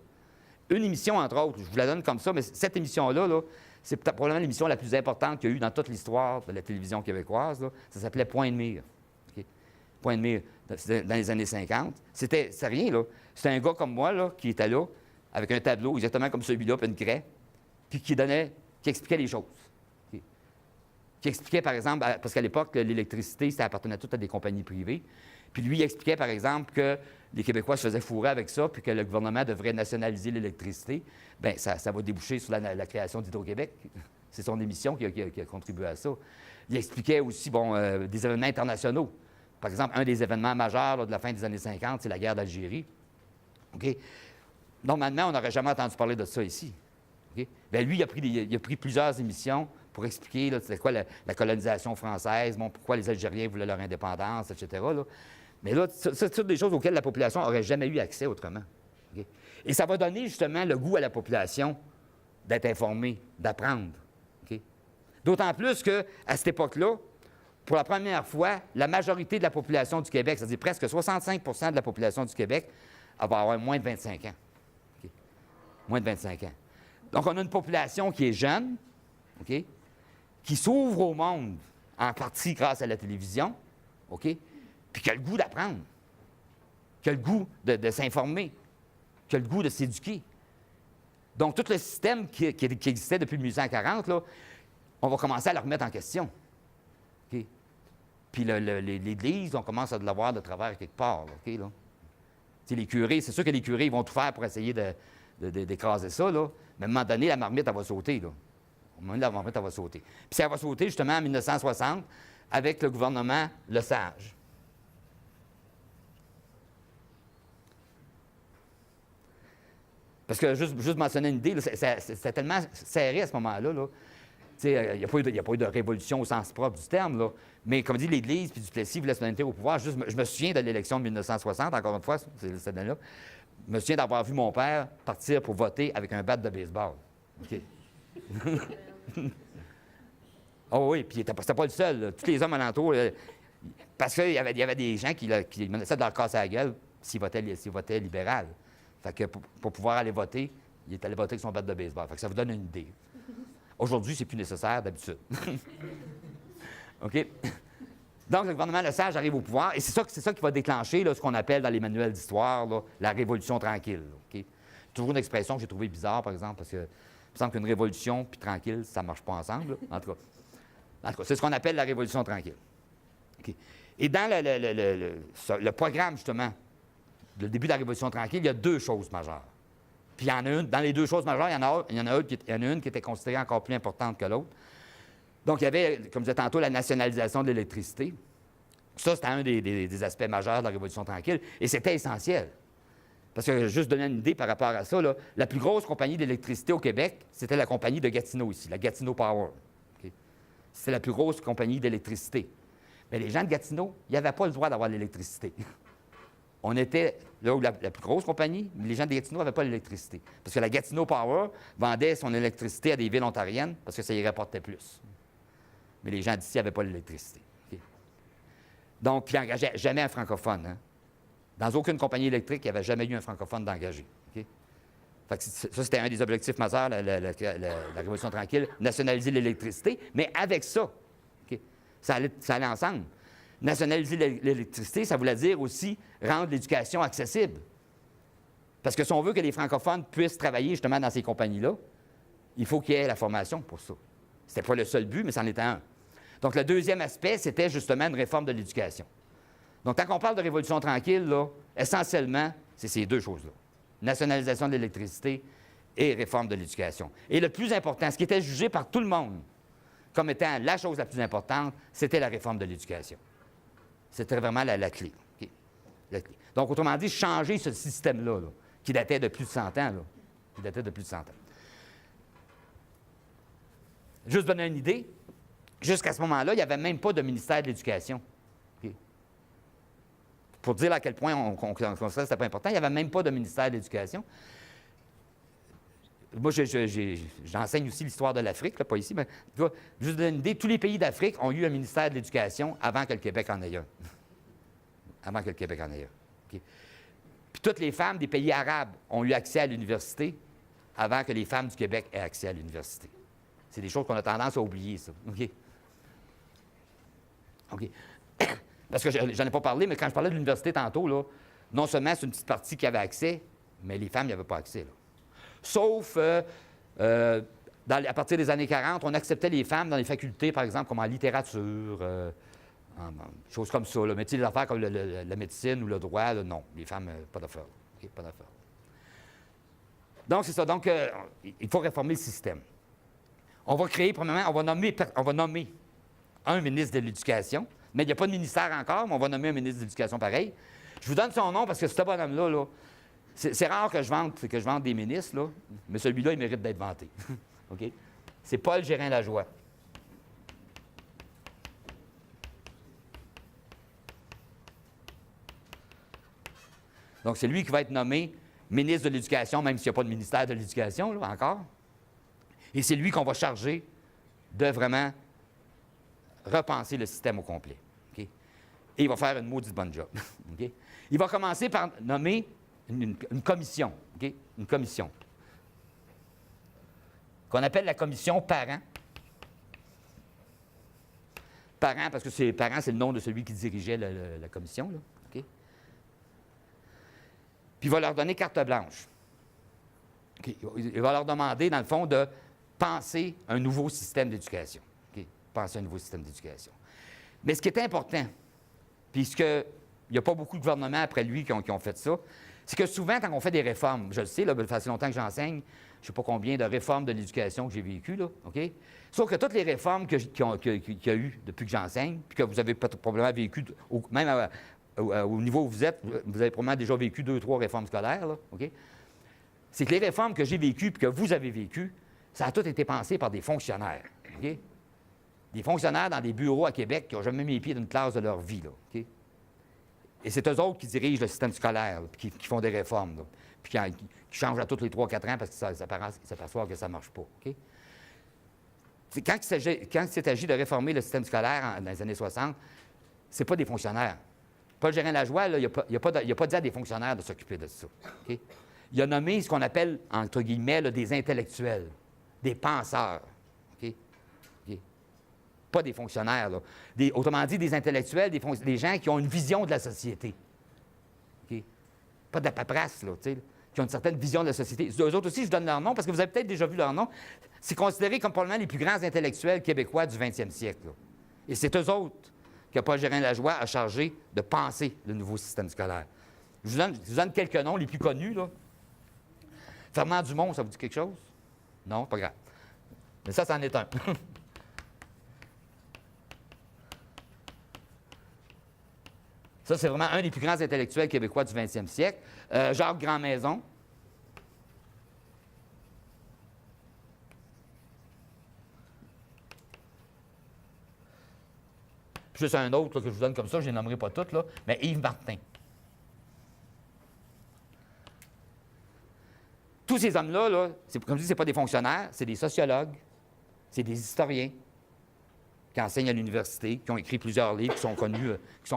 Une émission, entre autres, je vous la donne comme ça, mais cette émission-là, là, c'est probablement l'émission la plus importante qu'il y a eu dans toute l'histoire de la télévision québécoise, là. Ça s'appelait Point de mire. Okay? Point de mire, c'était dans les années 50. C'est rien, là. C'était un gars comme moi, là, qui était là, avec un tableau exactement comme celui-là, puis une craie, puis qui expliquait les choses. Okay? Qui expliquait, par exemple, parce qu'à l'époque, l'électricité, ça appartenait tout à des compagnies privées. Puis lui, il expliquait, par exemple, que les Québécois se faisaient fourrer avec ça, puis que le gouvernement devrait nationaliser l'électricité. Bien, ça va déboucher sur la création d'Hydro-Québec. C'est son émission qui a contribué à ça. Il expliquait aussi, des événements internationaux. Par exemple, un des événements majeurs là, de la fin des années 50, c'est la guerre d'Algérie. OK? Normalement, on n'aurait jamais entendu parler de ça ici. Okay? Bien, lui, il a pris plusieurs émissions pour expliquer c'était quoi la colonisation française, pourquoi les Algériens voulaient leur indépendance, etc. Là. Mais là, c'est toutes des choses auxquelles la population n'aurait jamais eu accès autrement. Okay? Et ça va donner justement le goût à la population d'être informée, d'apprendre. Okay? D'autant plus qu'à cette époque-là, pour la première fois, la majorité de la population du Québec, c'est-à-dire presque 65 de la population du Québec, va avoir moins de 25 ans. Okay? Moins de 25 ans. Donc, on a une population qui est jeune, okay? Qui s'ouvre au monde, en partie grâce à la télévision, OK? Puis qui a le goût d'apprendre, qui a le goût de s'informer, qui a le goût de s'éduquer. Donc, tout le système qui existait depuis 1840, là, on va commencer à le remettre en question. OK? Puis l'Église, on commence à l'avoir de travers quelque part. Là, OK, là? Les curés, c'est sûr que les curés ils vont tout faire pour essayer d'écraser ça, là, mais à un moment donné, la marmite, elle va sauter. Là. À un moment donné, la marmite, elle va sauter. Puis ça va sauter justement en 1960 avec le gouvernement Lesage. Parce que, juste mentionner une idée, c'était tellement serré à ce moment-là. Là. Il n'y a pas eu de révolution au sens propre du terme, là. Mais comme dit l'Église puis Duplessis voulaient se donner au pouvoir. Juste, je me souviens de l'élection de 1960, encore une fois, c'est cette année-là. Je me souviens d'avoir vu mon père partir pour voter avec un bat de baseball. OK. Oh oui, puis c'était pas le seul. Là. Tous les hommes alentours, parce qu'il y avait des gens qui menaçaient de leur casser la gueule s'ils votaient libéral. Fait que pour pouvoir aller voter, il est allé voter avec son bat de baseball. Fait que ça vous donne une idée. Aujourd'hui, c'est plus nécessaire d'habitude. OK? Donc, le gouvernement Lesage arrive au pouvoir, et c'est ça qui va déclencher là, ce qu'on appelle dans les manuels d'histoire là, la révolution tranquille. OK? Toujours une expression que j'ai trouvée bizarre, par exemple, parce que il me semble qu'une révolution puis tranquille, ça ne marche pas ensemble. Là. En tout cas, c'est ce qu'on appelle la révolution tranquille. OK? Et dans le programme, justement, le début de la révolution tranquille, il y a deux choses majeures. Puis il y en a une, dans les deux choses majeures, il y en a une qui était considérée encore plus importante que l'autre. Donc, il y avait, comme je disais tantôt, la nationalisation de l'électricité. Ça, c'était un des aspects majeurs de la Révolution tranquille, et c'était essentiel. Parce que, juste donner une idée par rapport à ça, là, la plus grosse compagnie d'électricité au Québec, c'était la compagnie de Gatineau ici, la Gatineau Power. Okay? C'était la plus grosse compagnie d'électricité. Mais les gens de Gatineau, ils n'avaient pas le droit d'avoir l'électricité. On était là où la plus grosse compagnie, mais les gens de Gatineau n'avaient pas l'électricité. Parce que la Gatineau Power vendait son électricité à des villes ontariennes parce que ça y rapportait plus. Mais les gens d'ici n'avaient pas l'électricité. Okay? Donc, ils n'engageaient jamais un francophone. Hein? Dans aucune compagnie électrique, il n'y avait jamais eu un francophone d'engagé. Okay? Fait que ça, c'était un des objectifs majeurs, la Révolution tranquille, nationaliser l'électricité. Mais avec ça, okay, ça allait ensemble. Nationaliser l'électricité, ça voulait dire aussi rendre l'éducation accessible. Parce que si on veut que les francophones puissent travailler justement dans ces compagnies-là, il faut qu'il y ait la formation pour ça. Ce n'était pas le seul but, mais c'en était un. Donc, le deuxième aspect, c'était justement une réforme de l'éducation. Donc, quand on parle de révolution tranquille, là, essentiellement, c'est ces deux choses-là. Nationalisation de l'électricité et réforme de l'éducation. Et le plus important, ce qui était jugé par tout le monde comme étant la chose la plus importante, c'était la réforme de l'éducation. C'était vraiment la clé. Okay? La clé. Donc, autrement dit, changer ce système-là, là, qui datait de plus de 100 ans. Là, qui datait de plus de 100 ans. juste donner une idée, jusqu'à ce moment-là, il n'y avait même pas de ministère de l'Éducation. OK? Pour dire à quel point on considère que ce n'était pas important, il n'y avait même pas de ministère de l'Éducation. Moi, j'enseigne aussi l'histoire de l'Afrique, là, pas ici, mais juste donner une idée, tous les pays d'Afrique ont eu un ministère de l'Éducation avant que le Québec en ait un. Avant que le Québec en ait un. OK? Puis toutes les femmes des pays arabes ont eu accès à l'université avant que les femmes du Québec aient accès à l'université. C'est des choses qu'on a tendance à oublier, ça. OK? OK. Parce que j'en ai pas parlé, mais quand je parlais de l'université tantôt, là, non seulement c'est une petite partie qui avait accès, mais les femmes n'y avaient pas accès. Là. Sauf, à partir des années 40, on acceptait les femmes dans les facultés, par exemple, comme en littérature, choses comme ça. Là. Mais tu sais, des affaires comme la médecine ou le droit, là, non. Les femmes, pas d'affaires. Okay, pas d'affaires. Donc, c'est ça. Donc, il faut réformer le système. On va créer, premièrement, on va nommer un ministre de l'Éducation, mais il n'y a pas de ministère encore, mais on va nommer un ministre de l'Éducation pareil. Je vous donne son nom parce que ce bonhomme-là, là, c'est rare que je vende des ministres, là, mais celui-là, il mérite d'être vanté. OK? C'est Paul Gérin-Lajoie. Donc, c'est lui qui va être nommé ministre de l'Éducation, même s'il n'y a pas de ministère de l'Éducation, là, encore. Et c'est lui qu'on va charger de vraiment repenser le système au complet. Okay? Et il va faire une maudite bonne job. Okay? Il va commencer par nommer une commission. Okay? Une commission. Qu'on appelle la commission parents. Parents, parce que parents, c'est le nom de celui qui dirigeait la commission. Là. Okay? Puis il va leur donner carte blanche. Okay? Il va leur demander, dans le fond, de penser un nouveau système d'éducation. Okay? Penser un nouveau système d'éducation. Mais ce qui est important, puisqu'il n'y a pas beaucoup de gouvernements après lui qui ont fait ça, c'est que souvent, quand on fait des réformes, je le sais, là, ça fait assez longtemps que j'enseigne, je ne sais pas combien de réformes de l'éducation que j'ai vécues, là, OK? Sauf que toutes les réformes qu'il y a eu depuis que j'enseigne, puis que vous avez probablement vécu, même au niveau où vous êtes, vous avez probablement déjà vécu 2 ou 3 réformes scolaires, là, OK? C'est que les réformes que j'ai vécues puis que vous avez vécues, ça a tout été pensé par des fonctionnaires, OK? Des fonctionnaires dans des bureaux à Québec qui n'ont jamais mis les pieds d'une classe de leur vie, là, OK? Et c'est eux autres qui dirigent le système scolaire, là, puis qui font des réformes, là, puis qui changent à tous les 3-4 ans parce qu'ils s'aperçoivent que ça ne marche pas, OK? Quand il s'est agi de réformer le système scolaire dans les années 60, ce n'est pas des fonctionnaires. Paul Gérin-Lajoie, il n'a pas dit à des fonctionnaires de s'occuper de ça. Okay? Il a nommé ce qu'on appelle, entre guillemets, là, des intellectuels, des penseurs. Okay? Okay? Pas des fonctionnaires. Là. Autrement dit, des intellectuels, des gens qui ont une vision de la société. Okay? Pas de la paperasse, là, qui ont une certaine vision de la société. Eux autres aussi, je donne leur nom parce que vous avez peut-être déjà vu leur nom. C'est considéré comme probablement les plus grands intellectuels québécois du 20e siècle. Là. Et c'est eux autres que Paul Gérin-Lajoie a chargé de penser le nouveau système scolaire. Je vous donne quelques noms, les plus connus. Là. Fernand Dumont, ça vous dit quelque chose? Non, pas grave. Mais ça, c'en est un. Ça, c'est vraiment un des plus grands intellectuels québécois du 20e siècle. Jacques Grandmaison. Juste un autre là, que je vous donne comme ça, je ne les nommerai pas toutes, là, mais Yves Martin. Tous ces hommes-là, là, comme je dis, ce n'est pas des fonctionnaires, c'est des sociologues, c'est des historiens qui enseignent à l'université, qui ont écrit plusieurs livres, qui sont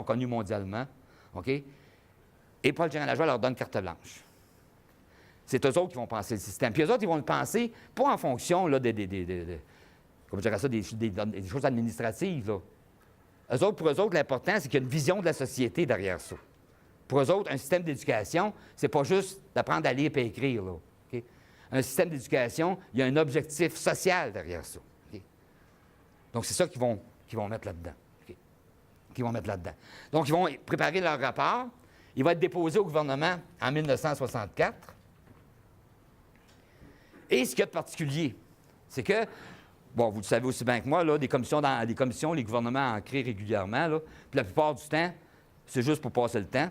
connus mondialement. OK? Et Paul Gérin-Lajoie leur donne carte blanche. C'est eux autres qui vont penser le système. Puis eux autres, ils vont le penser, pas en fonction là, comment je dirais ça, des choses administratives, là. Pour eux autres, l'important, c'est qu'il y a une vision de la société derrière ça. Pour eux autres, un système d'éducation, c'est pas juste d'apprendre à lire et écrire. Là, okay? Un système d'éducation, il y a un objectif social derrière ça. Okay? Donc, c'est ça qu'ils vont mettre là-dedans. Okay? Qu'ils vont mettre là-dedans. Donc, ils vont préparer leur rapport. Il va être déposé au gouvernement en 1964. Et ce qu'il y a de particulier, c'est que bon, vous le savez aussi bien que moi, là, des commissions, les gouvernements en créent régulièrement. Là, puis la plupart du temps, c'est juste pour passer le temps.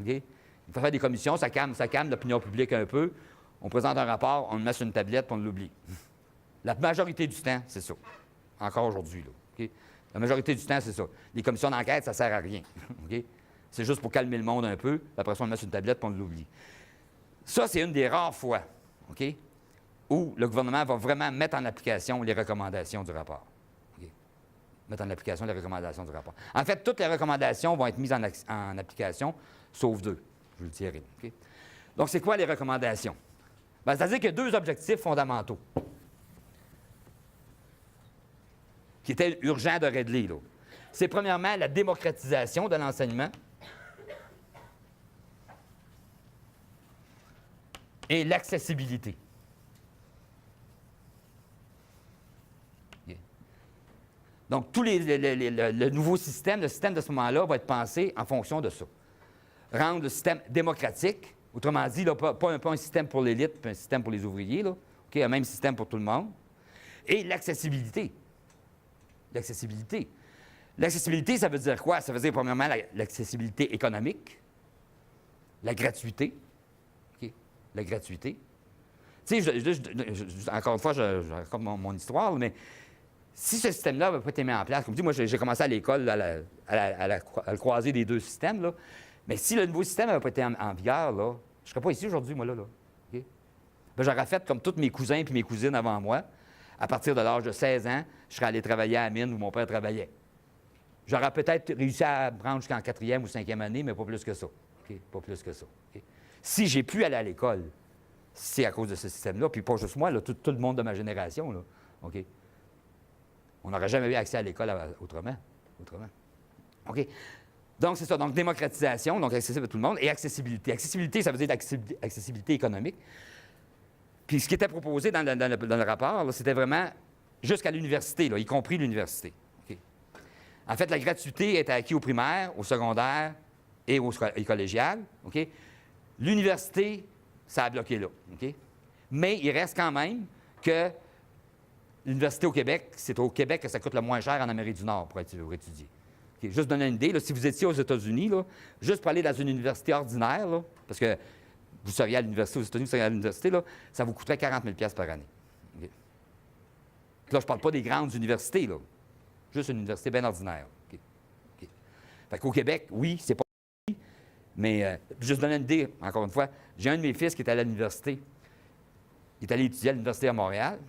Okay? Il faut faire des commissions, ça calme l'opinion publique un peu. On présente un rapport, on le met sur une tablette, puis on l'oublie. La majorité du temps, c'est ça. Encore aujourd'hui, là. OK? La majorité du temps, c'est ça. Les commissions d'enquête, ça ne sert à rien. OK? C'est juste pour calmer le monde un peu, puis après ça, on le met sur une tablette, puis on l'oublie. Ça, c'est une des rares fois, OK, où le gouvernement va vraiment mettre en application les recommandations du rapport. OK? Mettre en application les recommandations du rapport. En fait, toutes les recommandations vont être mises en application, sauf deux. Je vous le dirai. OK? Donc, c'est quoi les recommandations? Bien, c'est-à-dire qu'il y a deux objectifs fondamentaux qui étaient urgents de régler, là. C'est premièrement la démocratisation de l'enseignement et l'accessibilité. Okay. Donc, le nouveau système, le système de ce moment-là va être pensé en fonction de ça. Rendre le système démocratique, autrement dit, là, pas un système pour l'élite, puis un système pour les ouvriers, là, okay, un même système pour tout le monde, et l'accessibilité. L'accessibilité. L'accessibilité, ça veut dire quoi? Ça veut dire, premièrement, l'accessibilité économique, la gratuité. Okay? La gratuité. Tu sais, encore une fois, je raconte mon histoire, mais si ce système-là n'avait pas été mis en place, comme je dis, moi, j'ai commencé à l'école à le croiser des deux systèmes, là, mais si le nouveau système n'avait pas été en vigueur, là, je ne serais pas ici aujourd'hui, moi, là. Okay? Ben, j'aurais fait comme tous mes cousins et mes cousines avant moi. À partir de l'âge de 16 ans, je serais allé travailler à la mine où mon père travaillait. J'aurais peut-être réussi à me rendre jusqu'en 4e ou 5e année, mais pas plus que ça. Okay? Pas plus que ça. Okay? Si j'ai pu aller à l'école, c'est à cause de ce système-là, puis pas juste moi, là, tout le monde de ma génération. Là. Okay? On n'aurait jamais eu accès à l'école autrement. OK? Donc, c'est ça. Donc, démocratisation, donc accessible à tout le monde, et accessibilité. Accessibilité, ça veut dire accessibilité économique. Puis ce qui était proposé dans le rapport, c'était vraiment jusqu'à l'université, là, y compris l'université. Okay? En fait, la gratuité était acquise au primaire, au secondaire et au collégial. Okay? L'université, ça a bloqué là. Okay? Mais il reste quand même que l'université au Québec, c'est au Québec que ça coûte le moins cher en Amérique du Nord pour étudier. Okay? Juste donner une idée, là, si vous étiez aux États-Unis, là, juste pour aller dans une université ordinaire, là, parce que vous seriez à l'université aux États-Unis, vous seriez à l'université, là, ça vous coûterait 40 000 $ par année. Okay? Là, je ne parle pas des grandes universités, là. Juste une université bien ordinaire. Okay? Okay. Fait qu'au Québec, oui, c'est pas mais juste donner une idée, encore une fois, j'ai un de mes fils qui est allé à l'université. Il est allé étudier à l'université à Montréal.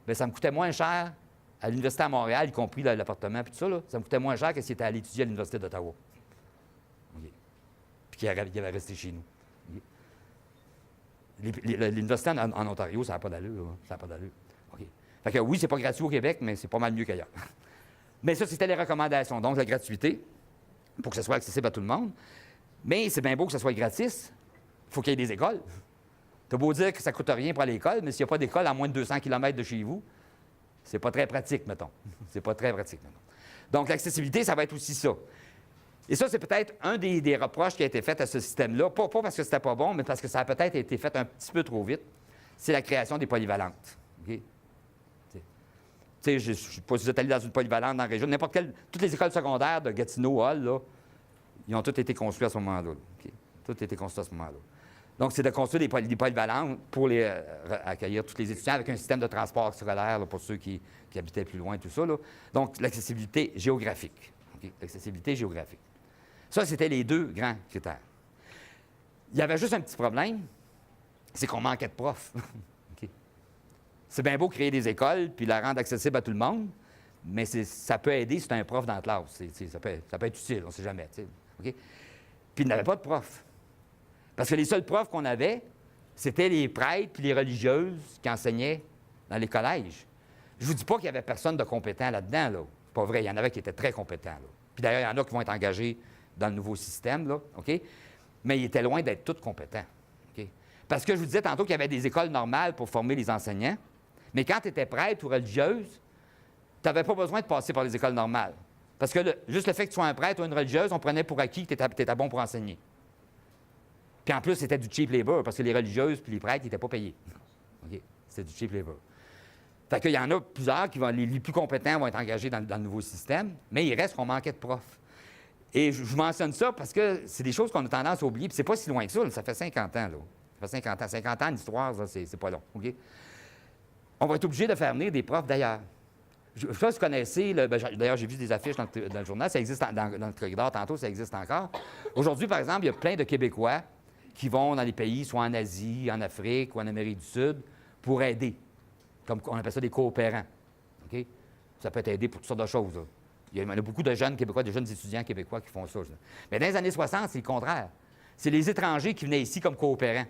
Bien, ça me coûtait moins cher à l'université à Montréal, y compris l'appartement et tout ça, là, ça me coûtait moins cher que s'il était allé étudier à l'université d'Ottawa. Okay. Puis qu'il avait resté chez nous. Okay. L'université en Ontario, ça n'a pas d'allure. Là. Ça n'a pas d'allure. Okay. Fait que oui, c'est pas gratuit au Québec, mais c'est pas mal mieux qu'ailleurs. Mais ça, c'était les recommandations. Donc, la gratuité, pour que ça soit accessible à tout le monde. Mais c'est bien beau que ça soit gratis. Il faut qu'il y ait des écoles. Tu as beau dire que ça ne coûte rien pour aller à l'école, mais s'il n'y a pas d'école à moins de 200 km de chez vous, c'est pas très pratique, mettons. C'est pas très pratique, mettons. Donc, l'accessibilité, ça va être aussi ça. Et ça, c'est peut-être un des reproches qui a été fait à ce système-là. Pas parce que c'était pas bon, mais parce que ça a peut-être été fait un petit peu trop vite. C'est la création des polyvalentes. Okay? Tu sais, je ne sais pas si vous êtes allé dans une polyvalente dans la région. N'importe quelle... Toutes les écoles secondaires de Gatineau, Hall, là, ils ont toutes été construits à ce moment-là. Okay? Toutes été construits à ce moment-là. Donc, c'est de construire des polyvalentes pour accueillir tous les étudiants avec un système de transport scolaire là, pour ceux qui habitaient plus loin, tout ça. Là. Donc, l'accessibilité géographique. Okay? L'accessibilité géographique. Ça, c'était les deux grands critères. Il y avait juste un petit problème, c'est qu'on manquait de profs. Okay? C'est bien beau créer des écoles puis la rendre accessible à tout le monde, mais ça peut aider si tu as un prof dans la classe. Ça peut être utile, on ne sait jamais. Okay? Puis il n'y avait pas de profs. Parce que les seuls profs qu'on avait, c'était les prêtres puis les religieuses qui enseignaient dans les collèges. Je ne vous dis pas qu'il n'y avait personne de compétent là-dedans. Là. C'est pas vrai. Il y en avait qui étaient très compétents. Là. Puis d'ailleurs, il y en a qui vont être engagés dans le nouveau système. Là, OK? Mais ils étaient loin d'être tous compétents. Okay? Parce que je vous disais tantôt qu'il y avait des écoles normales pour former les enseignants. Mais quand tu étais prêtre ou religieuse, tu n'avais pas besoin de passer par les écoles normales. Parce que juste le fait que tu sois un prêtre ou une religieuse, on prenait pour acquis que tu étais bon pour enseigner. Puis en plus, c'était du cheap labor, parce que les religieuses et les prêtres n'étaient pas payés. Okay? C'était du cheap labor. Fait qu'il y en a plusieurs qui vont, les plus compétents vont être engagés dans le nouveau système, mais il reste qu'on manquait de profs. Et je mentionne ça parce que c'est des choses qu'on a tendance à oublier, puis c'est pas si loin que ça, là, ça fait 50 ans. Là. Ça fait 50 ans. 50 ans d'histoire, c'est pas long. Okay? on va être obligé de faire venir des profs d'ailleurs. Je ne sais pas si vous connaissez, d'ailleurs, j'ai vu des affiches dans le journal, ça existe dans le corridor tantôt, ça existe encore. Aujourd'hui, par exemple, il y a plein de Québécois qui vont dans les pays, soit en Asie, en Afrique ou en Amérique du Sud, pour aider. Comme on appelle ça des coopérants. OK? Ça peut être aidé pour toutes sortes de choses. Là. Il y en a beaucoup de jeunes Québécois, de jeunes étudiants québécois qui font ça. Là. Mais dans les années 60, c'est le contraire. C'est les étrangers qui venaient ici comme coopérants.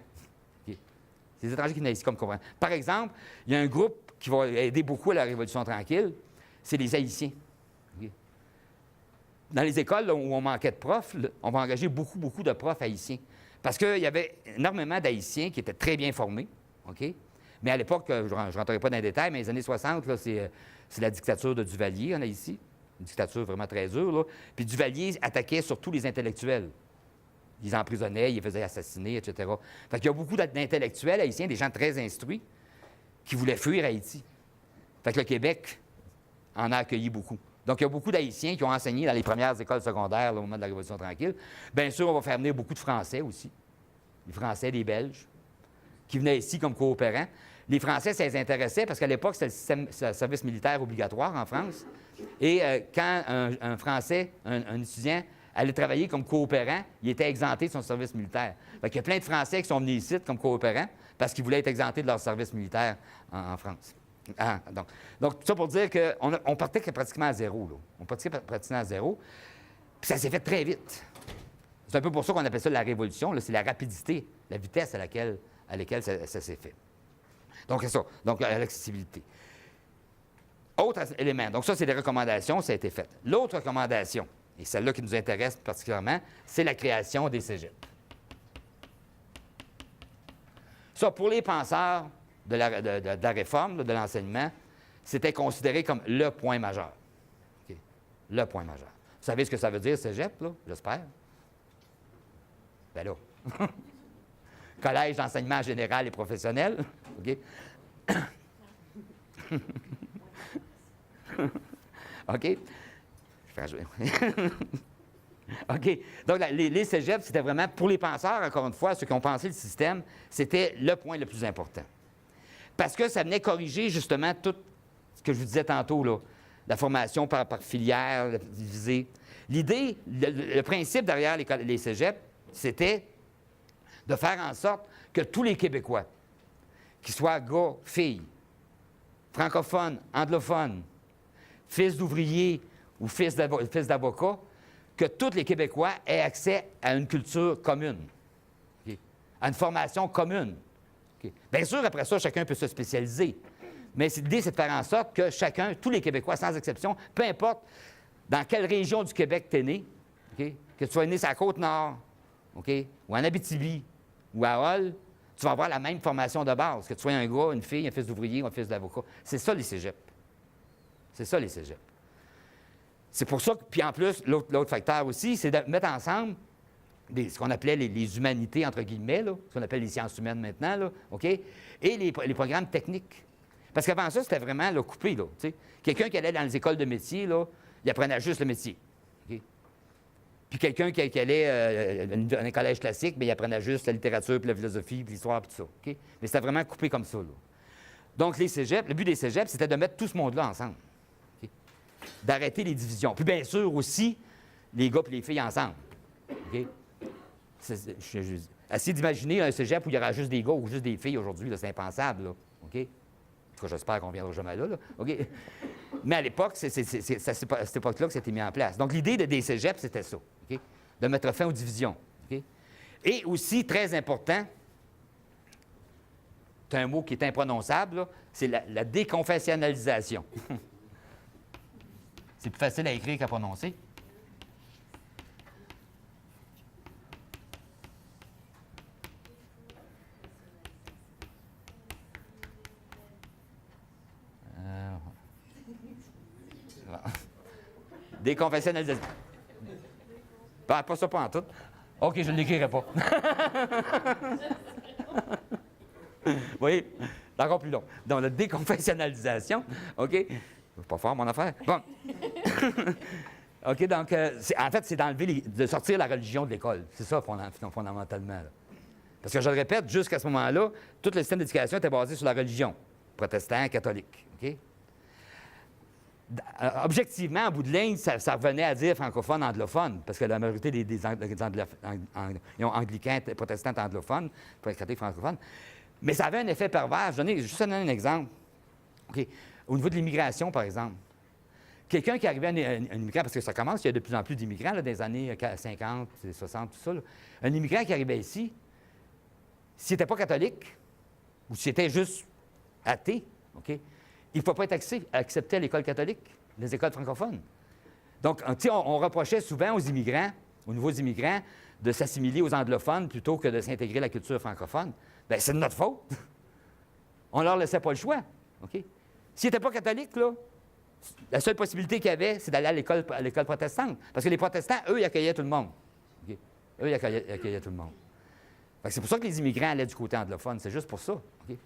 OK? C'est les étrangers qui venaient ici comme coopérants. Par exemple, il y a un groupe qui va aider beaucoup à la Révolution tranquille, c'est les Haïtiens. OK? Dans les écoles là, où on manquait de profs, là, on va engager beaucoup de profs haïtiens. Parce qu'il y avait énormément d'Haïtiens qui étaient très bien formés. OK? Mais à l'époque, je ne rentrerai pas dans les détails, mais les années 60, là, c'est la dictature de Duvalier en Haïti. Une dictature vraiment très dure. Là. Puis Duvalier attaquait surtout les intellectuels. Ils emprisonnaient, ils les faisaient assassiner, etc. Fait qu'il y a beaucoup d'intellectuels haïtiens, des gens très instruits, qui voulaient fuir Haïti. Fait que le Québec en a accueilli beaucoup. Donc, il y a beaucoup d'Haïtiens qui ont enseigné dans les premières écoles secondaires là, au moment de la Révolution tranquille. Bien sûr, on va faire venir beaucoup de Français aussi. Les Français, les Belges, qui venaient ici comme coopérants. Les Français, ça les intéressait parce qu'à l'époque, c'était le service militaire obligatoire en France. Et quand un Français, un étudiant, allait travailler comme coopérant, il était exempté de son service militaire. Fait qu'il y a plein de Français qui sont venus ici comme coopérants parce qu'ils voulaient être exemptés de leur service militaire en France. Ah, donc, tout ça pour dire qu'on partait pratiquement à zéro. Là. On partait pratiquement à zéro. Puis ça s'est fait très vite. C'est un peu pour ça qu'on appelle ça la révolution. C'est la rapidité, la vitesse à laquelle ça s'est fait. Donc, c'est ça. Donc, l'accessibilité. Autre élément. Donc, ça, c'est des recommandations. Ça a été fait. L'autre recommandation, et celle-là qui nous intéresse particulièrement, c'est la création des cégeps. Ça, pour les penseurs de la réforme, là, de l'enseignement, c'était considéré comme le point majeur. Okay? Le point majeur. Vous savez ce que ça veut dire, cégep, là? J'espère. Ben là. Collège d'enseignement général et professionnel. OK? OK? Je vais jouer. OK. Donc, les cégeps, c'était vraiment, pour les penseurs, encore une fois, ceux qui ont pensé le système, c'était le point le plus important. Parce que ça venait corriger, justement, tout ce que je vous disais tantôt, là, la formation par filière, divisée. L'idée, le principe derrière les cégeps, c'était de faire en sorte que tous les Québécois, qu'ils soient gars, filles, francophones, anglophones, fils d'ouvriers ou fils d'avocats, que tous les Québécois aient accès à une culture commune, okay? À une formation commune. Okay? Bien sûr, après ça, chacun peut se spécialiser. Mais l'idée, c'est de faire en sorte que chacun, tous les Québécois, sans exception, peu importe dans quelle région du Québec tu es né, okay? Que tu sois né sur la Côte-Nord, okay? Ou en Abitibi, ou à Hall, tu vas avoir la même formation de base, que tu sois un gars, une fille, un fils d'ouvrier ou un fils d'avocat. C'est ça, les cégeps. C'est ça, les cégeps. C'est pour ça que, puis en plus, l'autre facteur aussi, c'est de mettre ensemble ce qu'on appelait les humanités, entre guillemets, là, ce qu'on appelle les sciences humaines maintenant, là, OK? Et les programmes techniques. Parce qu'avant ça, c'était vraiment là, coupé. Là, quelqu'un qui allait dans les écoles de métier, là, il apprenait juste le métier. Okay? Puis quelqu'un qui allait dans un collège classique, bien, il apprenait juste la littérature, puis la philosophie, puis l'histoire, puis tout ça. Okay? Mais c'était vraiment coupé comme ça. Là. Donc, les cégeps, le but des cégeps, c'était de mettre tout ce monde-là ensemble. Okay? D'arrêter les divisions. Puis bien sûr aussi, les gars et les filles ensemble. Okay? Essayez d'imaginer un cégep où il y aura juste des gars ou juste des filles aujourd'hui, c'est impensable. Là. OK? En tout cas, j'espère qu'on ne viendra jamais là. OK? Mais à l'époque, c'est à cette époque-là que c'était mis en place. Donc, l'idée des cégeps, c'était ça. OK? De mettre fin aux divisions. OK? Et aussi, très important, c'est un mot qui est imprononçable, c'est la déconfessionnalisation. C'est plus facile à écrire qu'à prononcer. Déconfessionnalisation. Pas ça, pas en tout. OK, je ne l'écrirai pas. Vous voyez, c'est encore plus long. Donc, la déconfessionnalisation, OK? Je ne pas faire mon affaire. Bon. OK, donc, en fait, c'est de sortir la religion de l'école. C'est ça, fondamentalement. Là. Parce que, je le répète, jusqu'à ce moment-là, tout le système d'éducation était basé sur la religion. protestants, catholiques. OK? Objectivement, en bout de ligne, ça revenait à dire francophone, anglophone, parce que la majorité des anglicains, protestants anglophones, catholiques francophones. Mais ça avait un effet pervers. Je vais juste donner un exemple. OK? Au niveau de l'immigration, par exemple. Quelqu'un qui arrivait, un immigrant, parce que ça commence, il y a de plus en plus d'immigrants dans les années 50, 60, tout ça. Là. Un immigrant qui arrivait ici, s'il n'était pas catholique, ou s'il était juste athée, OK, il ne pouvait pas être accepté à l'école catholique, les écoles francophones. Donc, on reprochait souvent aux immigrants, aux nouveaux immigrants, de s'assimiler aux anglophones plutôt que de s'intégrer à la culture francophone. Bien, c'est de notre faute. On ne leur laissait pas le choix. OK? S'ils n'étaient pas catholiques, là, la seule possibilité qu'il y avait, c'est d'aller à l'école protestante. Parce que les protestants, eux, ils accueillaient tout le monde. OK? Eux, ils accueillaient tout le monde. C'est pour ça que les immigrants allaient du côté anglophone. C'est juste pour ça. OK?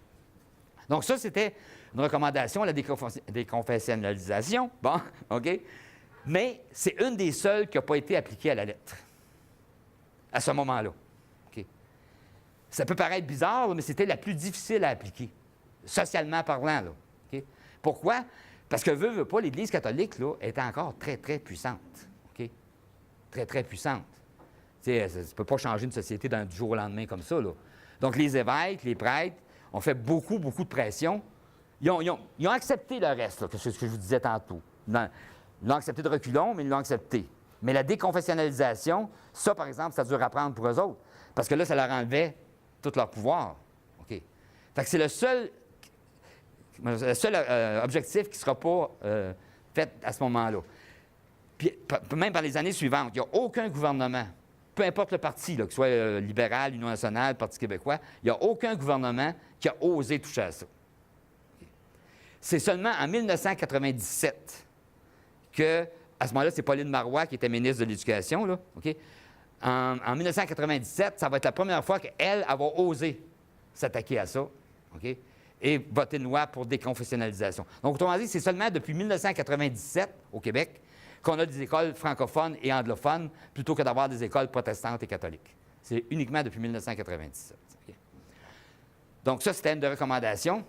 Donc, ça, c'était une recommandation à la déconfessionnalisation. Bon, OK? Mais c'est une des seules qui n'a pas été appliquée à la lettre, à ce moment-là. OK? Ça peut paraître bizarre, mais c'était la plus difficile à appliquer, socialement parlant. Là. OK? Pourquoi? Parce que, veut pas, l'Église catholique là, était encore très, très puissante. OK? Très, très puissante. Tu sais, ça ne peut pas changer une société du jour au lendemain comme ça. Là. Donc, les évêques, les prêtres ont fait beaucoup, beaucoup de pression. Ils ont accepté le reste, là, ce que je vous disais tantôt. Ils l'ont accepté de reculons, mais ils l'ont accepté. Mais la déconfessionnalisation, ça, par exemple, ça dure à prendre pour eux autres. Parce que là, ça leur enlevait tout leur pouvoir. OK? Fait que c'est le seul objectif qui ne sera pas fait à ce moment-là. Puis, même par les années suivantes, il n'y a aucun gouvernement, peu importe le parti, là, que ce soit libéral, Union nationale, Parti québécois, il n'y a aucun gouvernement qui a osé toucher à ça. C'est seulement en 1997 que, à ce moment-là, c'est Pauline Marois qui était ministre de l'Éducation, là, OK? En 1997, ça va être la première fois qu'elle va oser s'attaquer à ça, OK? Et voter une loi pour déconfessionnalisation. Donc, autrement dit, c'est seulement depuis 1997, au Québec, qu'on a des écoles francophones et anglophones plutôt que d'avoir des écoles protestantes et catholiques. C'est uniquement depuis 1997. Okay? Donc, ça, c'était une des recommandations.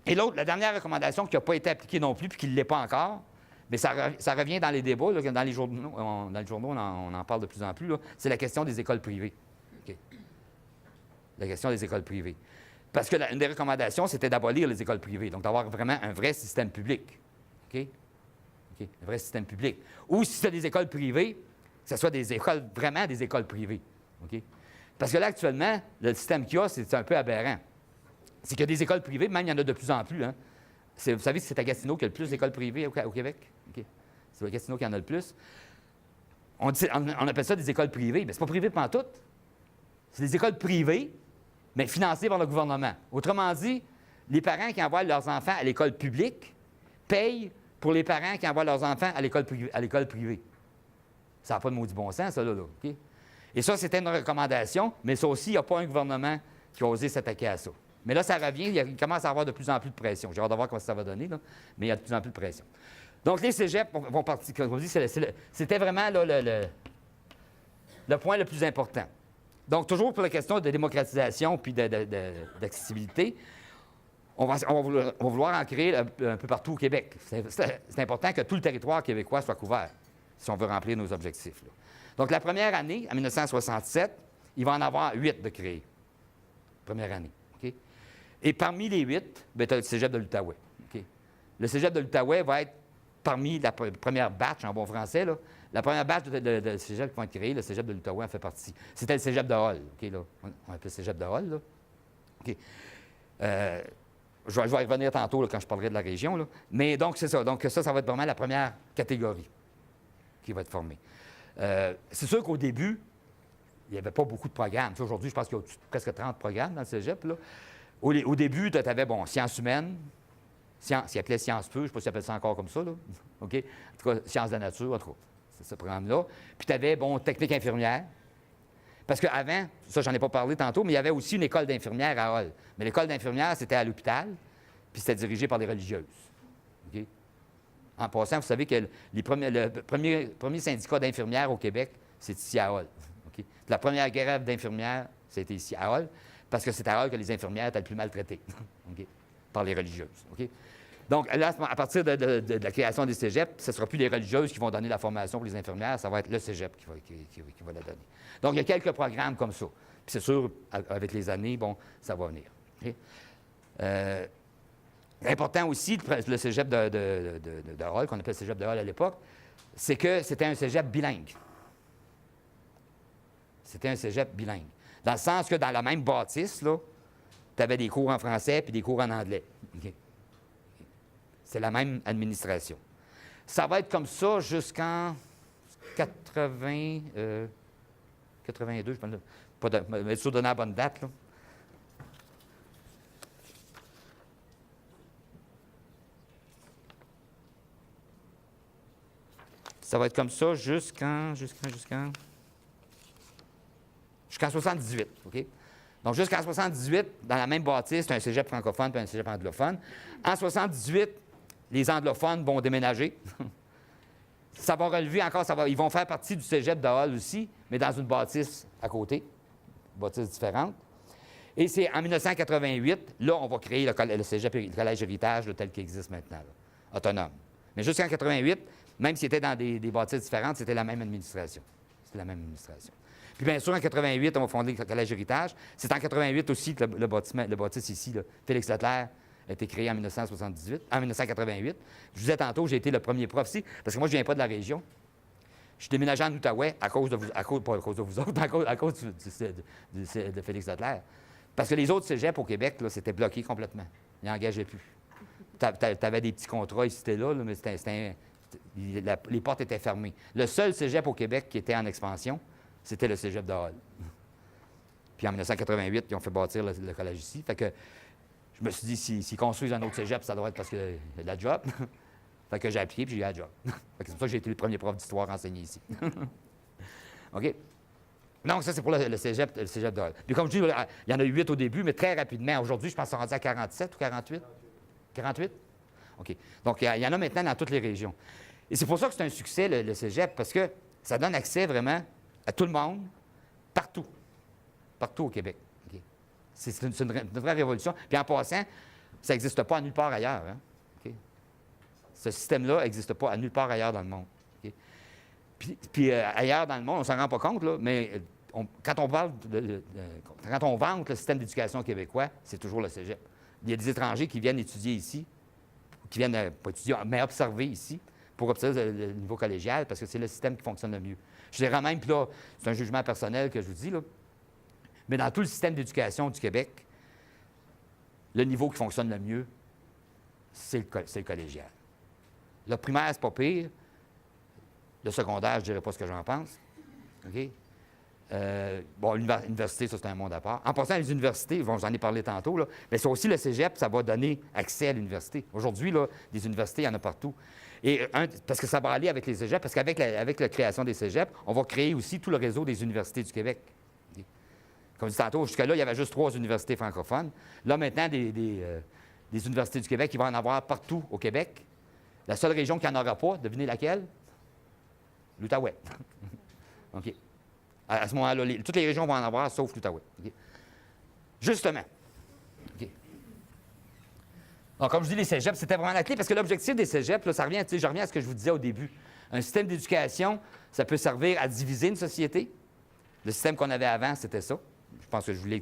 Et l'autre, la dernière recommandation qui n'a pas été appliquée non plus, puis qui ne l'est pas encore, mais ça revient dans les débats, là, dans les journaux, on en parle de plus en plus, là, c'est la question des écoles privées. Okay? La question des écoles privées. Parce que une des recommandations, c'était d'abolir les écoles privées, donc d'avoir vraiment un vrai système public. OK? OK? Un vrai système public. Ou si c'est des écoles privées, que ce soit vraiment des écoles privées. OK? Parce que là, actuellement, le système qu'il y a, c'est un peu aberrant. C'est qu'il y a des écoles privées, même il y en a de plus en plus. Hein? Vous savez, c'est à Gatineau qu'il y a le plus d'écoles privées au Québec? OK? C'est à Gatineau qu'il y en a le plus. On appelle ça des écoles privées, mais c'est pas privé pantoute. C'est des écoles privées, mais financées par le gouvernement. Autrement dit, les parents qui envoient leurs enfants à l'école publique payent pour les parents qui envoient leurs enfants à l'école privée. Ça n'a pas de maudit bon sens, ça, là. OK? Et ça, c'était une recommandation, mais ça aussi, il n'y a pas un gouvernement qui a osé s'attaquer à ça. Mais là, ça revient, il commence à avoir de plus en plus de pression. J'ai hâte de voir comment ça va donner, là, mais il y a de plus en plus de pression. Donc, les cégeps vont partir, comme je vous dis, c'était vraiment là, le point le plus important. Donc, toujours pour la question de démocratisation puis d'accessibilité, on va vouloir en créer un peu partout au Québec. C'est important que tout le territoire québécois soit couvert si on veut remplir nos objectifs. Là. Donc, la première année, en 1967, il va en avoir 8 de créés. Première année. OK? Et parmi les 8, bien, tu as le cégep de l'Outaouais. OK? Le cégep de l'Outaouais va être parmi la première batch, en bon français, là, la première batch de cégep qui vont être créés, le cégep de l'Outaouais en fait partie. C'était le cégep de Hall. OK, là. On appelle le cégep de Hall. Là. OK. Je vais y revenir tantôt là, quand je parlerai de la région. Là. Mais donc, c'est ça. Donc, ça va être vraiment la première catégorie qui va être formée. C'est sûr qu'au début, il n'y avait pas beaucoup de programmes. Aujourd'hui, je pense qu'il y a presque 30 programmes dans le cégep. Là. Au début, tu avais, sciences humaines, ils appelaient sciences peu, je ne sais pas s'ils appellent ça encore comme ça. Là. OK? En tout cas, sciences de la nature, en tout cas. C'est ce programme-là. Puis tu avais, technique infirmière. Parce qu'avant, ça, j'en ai pas parlé tantôt, mais il y avait aussi une école d'infirmière à Hall. Mais l'école d'infirmière, c'était à l'hôpital, puis c'était dirigé par des religieuses. OK? En passant, vous savez que le premier syndicat d'infirmières au Québec, c'est ici à Hall. OK? La première grève d'infirmières, c'était ici à Hall, parce que c'est à Hall que les infirmières étaient le plus maltraitées. OK? par les religieuses. OK? Donc, là, à partir de la création des cégeps, ce ne sera plus les religieuses qui vont donner la formation pour les infirmières, ça va être le cégep qui va la donner. Donc, il y a quelques programmes comme ça. Puis c'est sûr, avec les années, bon, ça va venir. OK? Important aussi, le cégep de Hall, qu'on appelait le cégep de Hall à l'époque, c'est que c'était un cégep bilingue. C'était un cégep bilingue. Dans le sens que dans la même bâtisse, là, tu avais des cours en français puis des cours en anglais. Okay? C'est la même administration. Ça va être comme ça jusqu'en 82, je pense, pas de, mais sûr donner la bonne date, là. Ça va être comme ça jusqu'en 78, OK? Donc, jusqu'en 78, dans la même bâtisse, c'est un cégep francophone et un cégep anglophone. En 78, les anglophones vont déménager. Ça va relever encore, ils vont faire partie du cégep de Hall aussi, mais dans une bâtisse à côté, une bâtisse différente. Et c'est en 1988, là, on va créer le cégep et le collège héritage là, tel qu'il existe maintenant, là, autonome. Mais jusqu'en 88, même s'il était dans des bâtisses différentes, c'était la même administration. C'était la même administration. Puis bien sûr, en 88, on va fonder le collège héritage. C'est en 88 aussi que le bâtisse ici, là, Félix Leclerc, a été créé en 1988. Je vous disais tantôt, j'ai été le premier prof ici, parce que moi, je ne viens pas de la région. Je suis déménagé en Outaouais pas à cause de vous autres, à cause de Félix Leclerc. Parce que les autres cégeps au Québec, là, c'était bloqué complètement. Ils n'engageaient plus. Tu avais des petits contrats ici et là, mais les portes étaient fermées. Le seul cégep au Québec qui était en expansion, c'était le cégep de Hall. Puis en 1988, ils ont fait bâtir le collège ici. Fait que je me suis dit, s'ils construisent un autre cégep, ça doit être parce qu'il y a de la job. Fait que j'ai appliqué puis j'ai eu la job. Fait que c'est pour ça que j'ai été le premier prof d'histoire enseigné ici. OK? Donc, ça, c'est pour le cégep de Hall. Puis comme je dis, il y en a eu 8 au début, mais très rapidement. Aujourd'hui, je pense qu'ils sont rendus à 47 ou 48? 48? OK. Donc, il y en a maintenant dans toutes les régions. Et c'est pour ça que c'est un succès, le cégep, parce que ça donne accès vraiment à tout le monde, partout. Partout au Québec. Okay? C'est une vraie révolution. Puis en passant, ça n'existe pas nulle part ailleurs. Hein? Okay? Ce système-là n'existe pas à nulle part ailleurs dans le monde. Okay? Puis ailleurs dans le monde, on ne s'en rend pas compte, là, mais quand on vante le système d'éducation québécois, c'est toujours le cégep. Il y a des étrangers qui viennent étudier ici, qui viennent, pas étudier, mais observer ici, pour observer le niveau collégial, parce que c'est le système qui fonctionne le mieux. Je dirais même, puis là, c'est un jugement personnel que je vous dis, là, mais dans tout le système d'éducation du Québec, le niveau qui fonctionne le mieux, c'est le collégial. Le primaire, c'est pas pire. Le secondaire, je ne dirais pas ce que j'en pense. OK? Bon, l'université, ça, c'est un monde à part. En passant, les universités, j'en ai parlé tantôt, là, mais c'est aussi le cégep, ça va donner accès à l'université. Aujourd'hui, là, des universités, il y en a partout. Et parce que ça va aller avec les cégeps, parce qu'avec la création des cégeps, on va créer aussi tout le réseau des universités du Québec. Comme je disais tantôt, jusque-là, il y avait juste 3 universités francophones. Là, maintenant, des universités du Québec, il va en avoir partout au Québec. La seule région qui n'en aura pas, devinez laquelle? L'Outaouais. OK. À ce moment-là, toutes les régions vont en avoir, sauf l'Outaouais. Okay. Justement. Okay. Donc, comme je dis, les cégeps, c'était vraiment la clé, parce que l'objectif des cégeps, là, ça revient, je reviens à ce que je vous disais au début. Un système d'éducation, ça peut servir à diviser une société. Le système qu'on avait avant, c'était ça. Je pense que je vous l'ai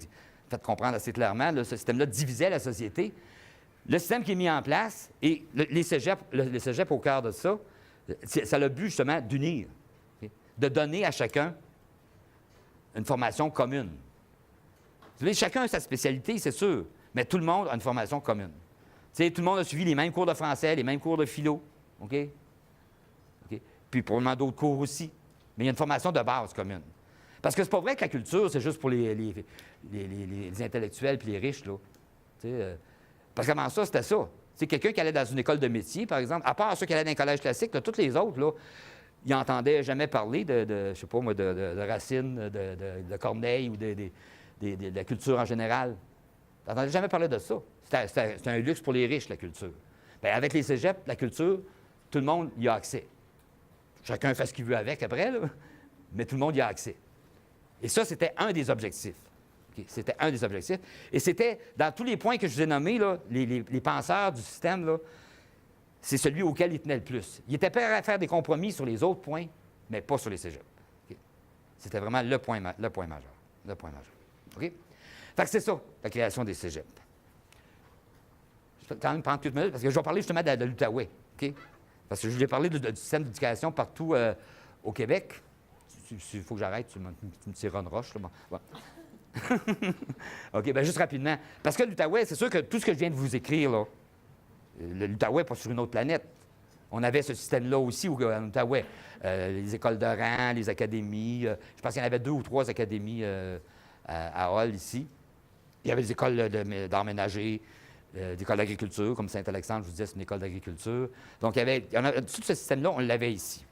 fait comprendre assez clairement. Là, ce système-là divisait la société. Le système qui est mis en place, et les cégeps au cœur de ça, ça a le but, justement, d'unir, okay? De donner à chacun une formation commune. Vous savez, chacun a sa spécialité, c'est sûr, mais tout le monde a une formation commune. Tu sais, tout le monde a suivi les mêmes cours de français, les mêmes cours de philo, OK? Puis probablement d'autres cours aussi, mais il y a une formation de base commune. Parce que c'est pas vrai que la culture, c'est juste pour les intellectuels puis les riches, là. Parce qu'avant ça, c'était ça. C'est quelqu'un qui allait dans une école de métier, par exemple, à part ceux qui allaient dans un collège classique, là, tous les autres, là, ils n'entendaient jamais parler je sais pas moi, de Racine, de Corneille ou de la culture en général. Ils n'entendaient jamais parler de ça. C'était un luxe pour les riches, la culture. Bien, avec les cégeps, la culture, tout le monde y a accès. Chacun fait ce qu'il veut avec après, là, mais tout le monde y a accès. Et ça, c'était un des objectifs. OK? C'était un des objectifs. Et c'était, dans tous les points que je vous ai nommés, là, les penseurs du système, là, c'est celui auquel il tenait le plus. Il était prêt à faire des compromis sur les autres points, mais pas sur les cégeps. OK? C'était vraiment le point majeur. Le point majeur. OK? Fait que c'est ça, la création des cégeps. Je vais quand même prendre quelques minutes parce que je vais parler justement de l'Outaouais. OK? Parce que je voulais parler du système d'éducation partout au Québec. Il faut que j'arrête, tu me tires une roche. Là. Bon. OK, bien juste rapidement. Parce que l'Outaouais, c'est sûr que tout ce que je viens de vous écrire, là, l'Outaouais n'est pas sur une autre planète. On avait ce système-là aussi en Outaouais. Les écoles de rang, les académies. Je pense qu'il y en avait 2 ou 3 académies à Hall, ici. Il y avait des écoles d'art ménager, des écoles d'agriculture, comme Saint-Alexandre, je vous disais, c'est une école d'agriculture. Donc, tout ce système-là, on l'avait ici.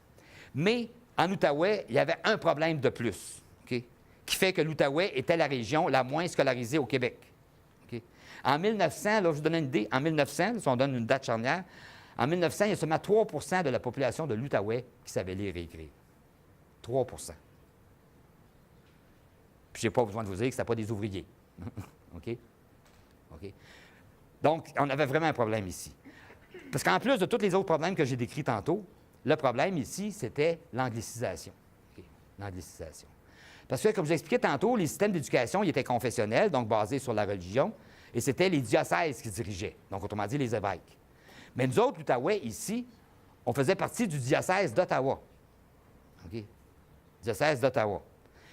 Mais en Outaouais, il y avait un problème de plus, OK, qui fait que l'Outaouais était la région la moins scolarisée au Québec. OK? En 1900, là, je vous donne une idée, en 1900, si on donne une date charnière, en 1900, il y a seulement 3 de la population de l'Outaouais qui savait lire et écrire. 3 Puis je n'ai pas besoin de vous dire que ce n'était pas des ouvriers. OK? OK? Donc, on avait vraiment un problème ici. Parce qu'en plus de tous les autres problèmes que j'ai décrits tantôt, le problème ici, c'était l'anglicisation. OK? L'anglicisation. Parce que, comme je vous expliquais tantôt, les systèmes d'éducation, ils étaient confessionnels, donc basés sur la religion, et c'était les diocèses qui dirigeaient, donc autrement dit, les évêques. Mais nous autres, l'Outaouais, ici, on faisait partie du diocèse d'Ottawa. OK? Diocèse d'Ottawa.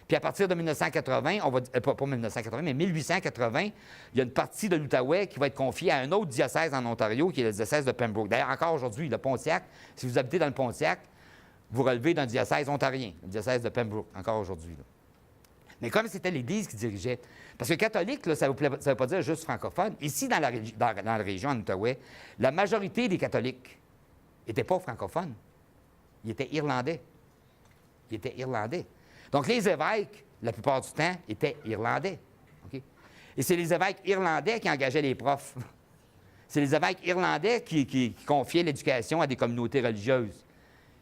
Puis à partir de 1980, pas 1980, mais 1880, il y a une partie de l'Outaouais qui va être confiée à un autre diocèse en Ontario, qui est le diocèse de Pembroke. D'ailleurs, encore aujourd'hui, le Pontiac, si vous habitez dans le Pontiac, vous relevez d'un diocèse ontarien, le diocèse de Pembroke, encore aujourd'hui. Là. Mais comme c'était l'Église qui dirigeait, parce que catholique, là, ça ne veut pas dire juste francophone. Ici, dans la région, en Outaouais, la majorité des catholiques n'étaient pas francophones. Ils étaient irlandais. Donc, les évêques, la plupart du temps, étaient irlandais. Okay? Et c'est les évêques irlandais qui engageaient les profs. C'est les évêques irlandais qui confiaient l'éducation à des communautés religieuses.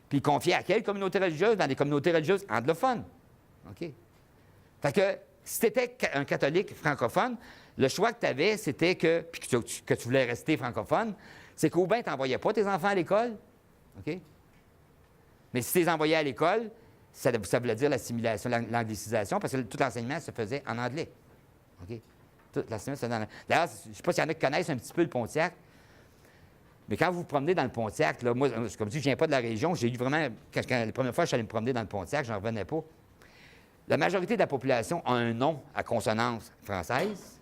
Puis ils confiaient à quelles communautés religieuses? Dans des communautés religieuses anglophones. OK? Fait que si tu étais un catholique francophone, le choix que tu avais, c'était que tu voulais rester francophone, c'est qu'au bien, tu n'envoyais pas tes enfants à l'école. OK? Mais si tu les envoyais à l'école, ça voulait dire l'assimilation, l'anglicisation, parce que tout l'enseignement se faisait en anglais. OK? Tout l'enseignement se faisait en anglais. D'ailleurs, je ne sais pas s'il y en a qui connaissent un petit peu le Pontiac, mais quand vous vous promenez dans le Pontiac, là, moi, comme je dis, je ne viens pas de la région, j'ai eu vraiment, la première fois que je suis allé me promener dans le Pontiac, je n'en revenais pas. La majorité de la population a un nom à consonance française,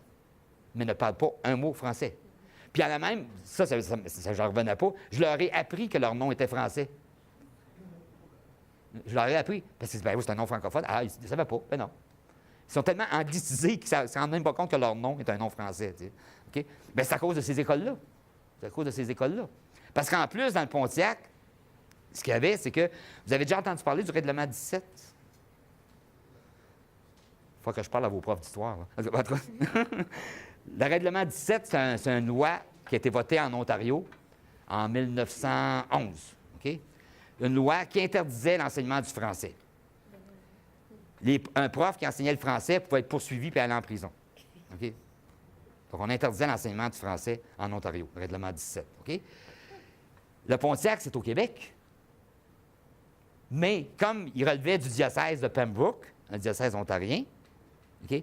mais ne parle pas un mot français. Puis, à la même, ça j'en revenais pas, je leur ai appris que leur nom était français. Je leur ai appris. Parce que oui, c'est un nom francophone. Ah, ils ne savaient pas. Ben non. Ils sont tellement anglicisés qu'ils ne se rendent même pas compte que leur nom est un nom français. Tu sais. OK? Bien, c'est à cause de ces écoles-là. C'est à cause de ces écoles-là. Parce qu'en plus, dans le Pontiac, ce qu'il y avait, c'est que vous avez déjà entendu parler du règlement 17. Il faut que je parle à vos profs d'histoire. Le règlement 17, c'est une loi qui a été votée en Ontario en 1911. OK? Une loi qui interdisait l'enseignement du français. Un prof qui enseignait le français pouvait être poursuivi et aller en prison. OK? Donc, on interdisait l'enseignement du français en Ontario, le règlement 17. OK? Le Pontiac, c'est au Québec. Mais comme il relevait du diocèse de Pembroke, un diocèse ontarien, OK?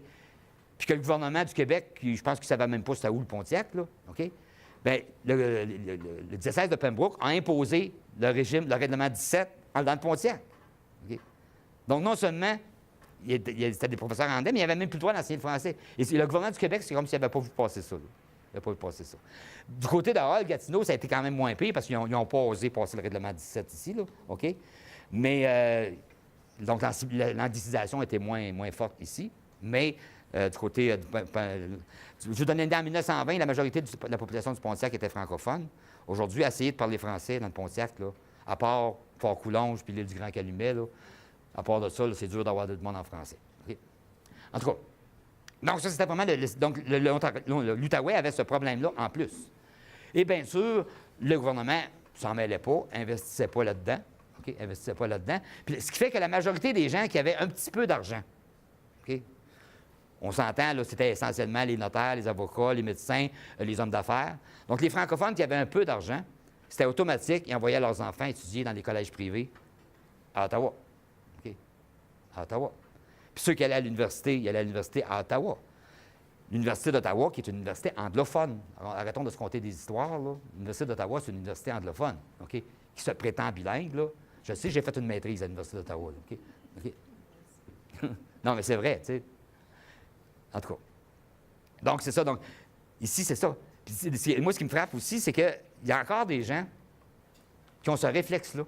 Puis que le gouvernement du Québec, je pense qu'il ne savait même pas c'était où le Pontiac, là, OK? Bien, le diocèse de Pembroke a imposé le règlement 17 dans le Pontiac. Okay? Donc, non seulement, c'était des professeurs anglais, mais il n'y avait même plus le droit d'enseigner le français. Et le gouvernement du Québec, c'est comme s'il n'avait pas vu passer ça. Là. Il n'avait pas vu passer ça. Du côté de Hall, Gatineau, ça a été quand même moins pire parce qu'ils n'ont pas osé passer le règlement 17 ici. Là. OK? Mais, donc, l'anglicisation était moins forte ici. Mais, du côté je vous donne une idée, en 1920, la majorité de la population du Pontiac était francophone. Aujourd'hui, essayer de parler français dans le Pontiac, là, à part Fort-Coulonge puis l'île du Grand-Calumet, là, à part de ça, là, c'est dur d'avoir de monde en français. Okay? En tout cas, donc ça, c'était vraiment... Donc, l'Outaouais avait ce problème-là en plus. Et bien sûr, le gouvernement ne s'en mêlait pas, investissait pas là-dedans. Okay? Investissait pas là-dedans. Puis, ce qui fait que la majorité des gens qui avaient un petit peu d'argent, okay? On s'entend, là, c'était essentiellement les notaires, les avocats, les médecins, les hommes d'affaires. Donc, les francophones qui avaient un peu d'argent, c'était automatique, ils envoyaient leurs enfants étudier dans des collèges privés à Ottawa. OK? À Ottawa. Puis ceux qui allaient à l'université, ils allaient à l'université à Ottawa. L'Université d'Ottawa, qui est une université anglophone. Alors, arrêtons de se compter des histoires, là. L'Université d'Ottawa, c'est une université anglophone, OK? Qui se prétend bilingue, là. Je sais, j'ai fait une maîtrise à l'Université d'Ottawa, là, OK? OK? Non, mais c'est vrai, tu sais. En tout cas. Donc, c'est ça. Donc, ici, c'est ça. Puis, moi, ce qui me frappe aussi, c'est qu'il y a encore des gens qui ont ce réflexe-là.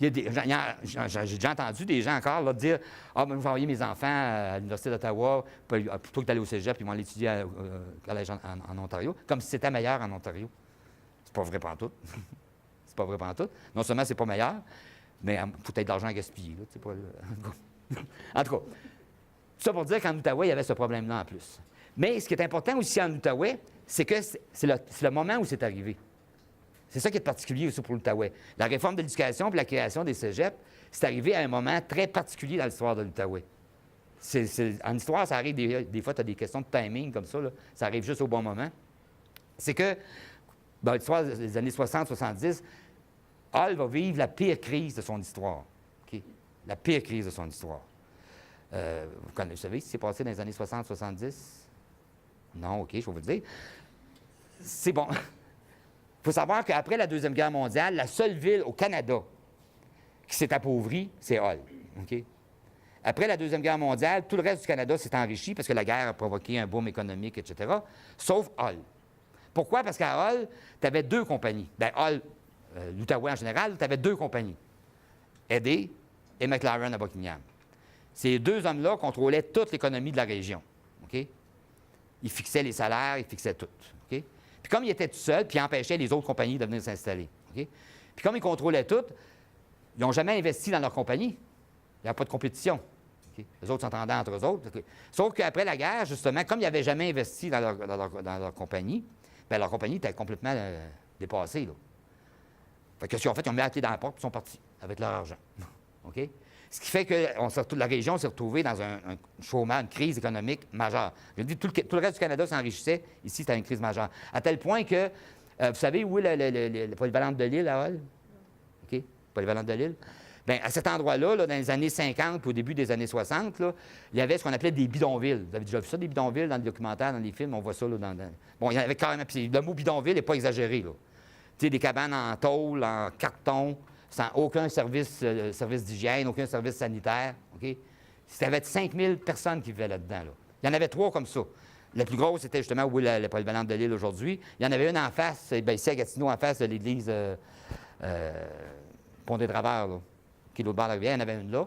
J'ai déjà entendu des gens encore là, dire Ah, ben, je vais envoyer mes enfants à l'Université d'Ottawa plutôt que d'aller au cégep, ils vont aller étudier au collège en Ontario, comme si c'était meilleur en Ontario. C'est pas vrai pantoute. C'est pas vrai pantoute. Non seulement c'est pas meilleur, mais il faut peut-être de l'argent à gaspiller. Là, en tout cas, tout ça pour dire qu'en Outaouais, il y avait ce problème-là en plus. Mais ce qui est important aussi en Outaouais, c'est que c'est le moment où c'est arrivé. C'est ça qui est particulier aussi pour l'Outaouais. La réforme de l'éducation et la création des cégeps, c'est arrivé à un moment très particulier dans l'histoire de l'Outaouais. En histoire, ça arrive des fois, tu as des questions de timing comme ça, là, ça arrive juste au bon moment. C'est que, dans l'histoire des années 60-70, Hull va vivre la pire crise de son histoire. Okay? La pire crise de son histoire. Vous savez ce qui s'est passé dans les années 60-70? Non, OK, je vais vous le dire. C'est bon. Il faut savoir qu'après la Deuxième Guerre mondiale, la seule ville au Canada qui s'est appauvrie, c'est Hull. Okay? Après la Deuxième Guerre mondiale, tout le reste du Canada s'est enrichi parce que la guerre a provoqué un boom économique, etc., sauf Hull. Pourquoi? Parce qu'à Hull, tu avais deux compagnies. Bien, Hull, l'Outaouais en général, tu avais deux compagnies. Eddie et McLaren à Buckingham. Ces deux hommes-là contrôlaient toute l'économie de la région. Okay? Ils fixaient les salaires, ils fixaient tout. Okay? Puis comme ils étaient tout seuls, puis ils empêchaient les autres compagnies de venir s'installer. Okay? Puis comme ils contrôlaient tout, ils n'ont jamais investi dans leur compagnie. Il n'y a pas de compétition. Okay? Les autres s'entendaient entre eux autres. Okay? Sauf qu'après la guerre, justement, comme ils n'avaient jamais investi dans leur compagnie, bien, leur compagnie était complètement dépassée. Là. Fait que, en fait, ils ont mis la clé dans la porte et ils sont partis avec leur argent. OK? Ce qui fait que la région s'est retrouvée dans un chômage, une crise économique majeure. Je dis, tout le reste du Canada s'enrichissait. Ici, c'était une crise majeure. À tel point que, vous savez où est le polyvalente de l'île, à Hull? OK? Polyvalente de l'île? Bien, à cet endroit-là, là, dans les années 50 puis au début des années 60, là, il y avait ce qu'on appelait des bidonvilles. Vous avez déjà vu ça, des bidonvilles, dans les documentaires, dans les films? On voit ça. Là, Bon, il y en avait carrément. Puis le mot bidonville n'est pas exagéré. Là. Tu sais, des cabanes en tôle, en carton, sans aucun service d'hygiène, aucun service sanitaire. OK? C'était avec 5000 personnes qui vivaient là-dedans. Là. Il y en avait 3 comme ça. La plus grosse, c'était justement où est la polyvalente de l'île aujourd'hui. Il y en avait une en face, ici à Gatineau, en face de l'église Pont-des-Draveurs, là, qui est l'autre bord de la rivière. Il y en avait une là.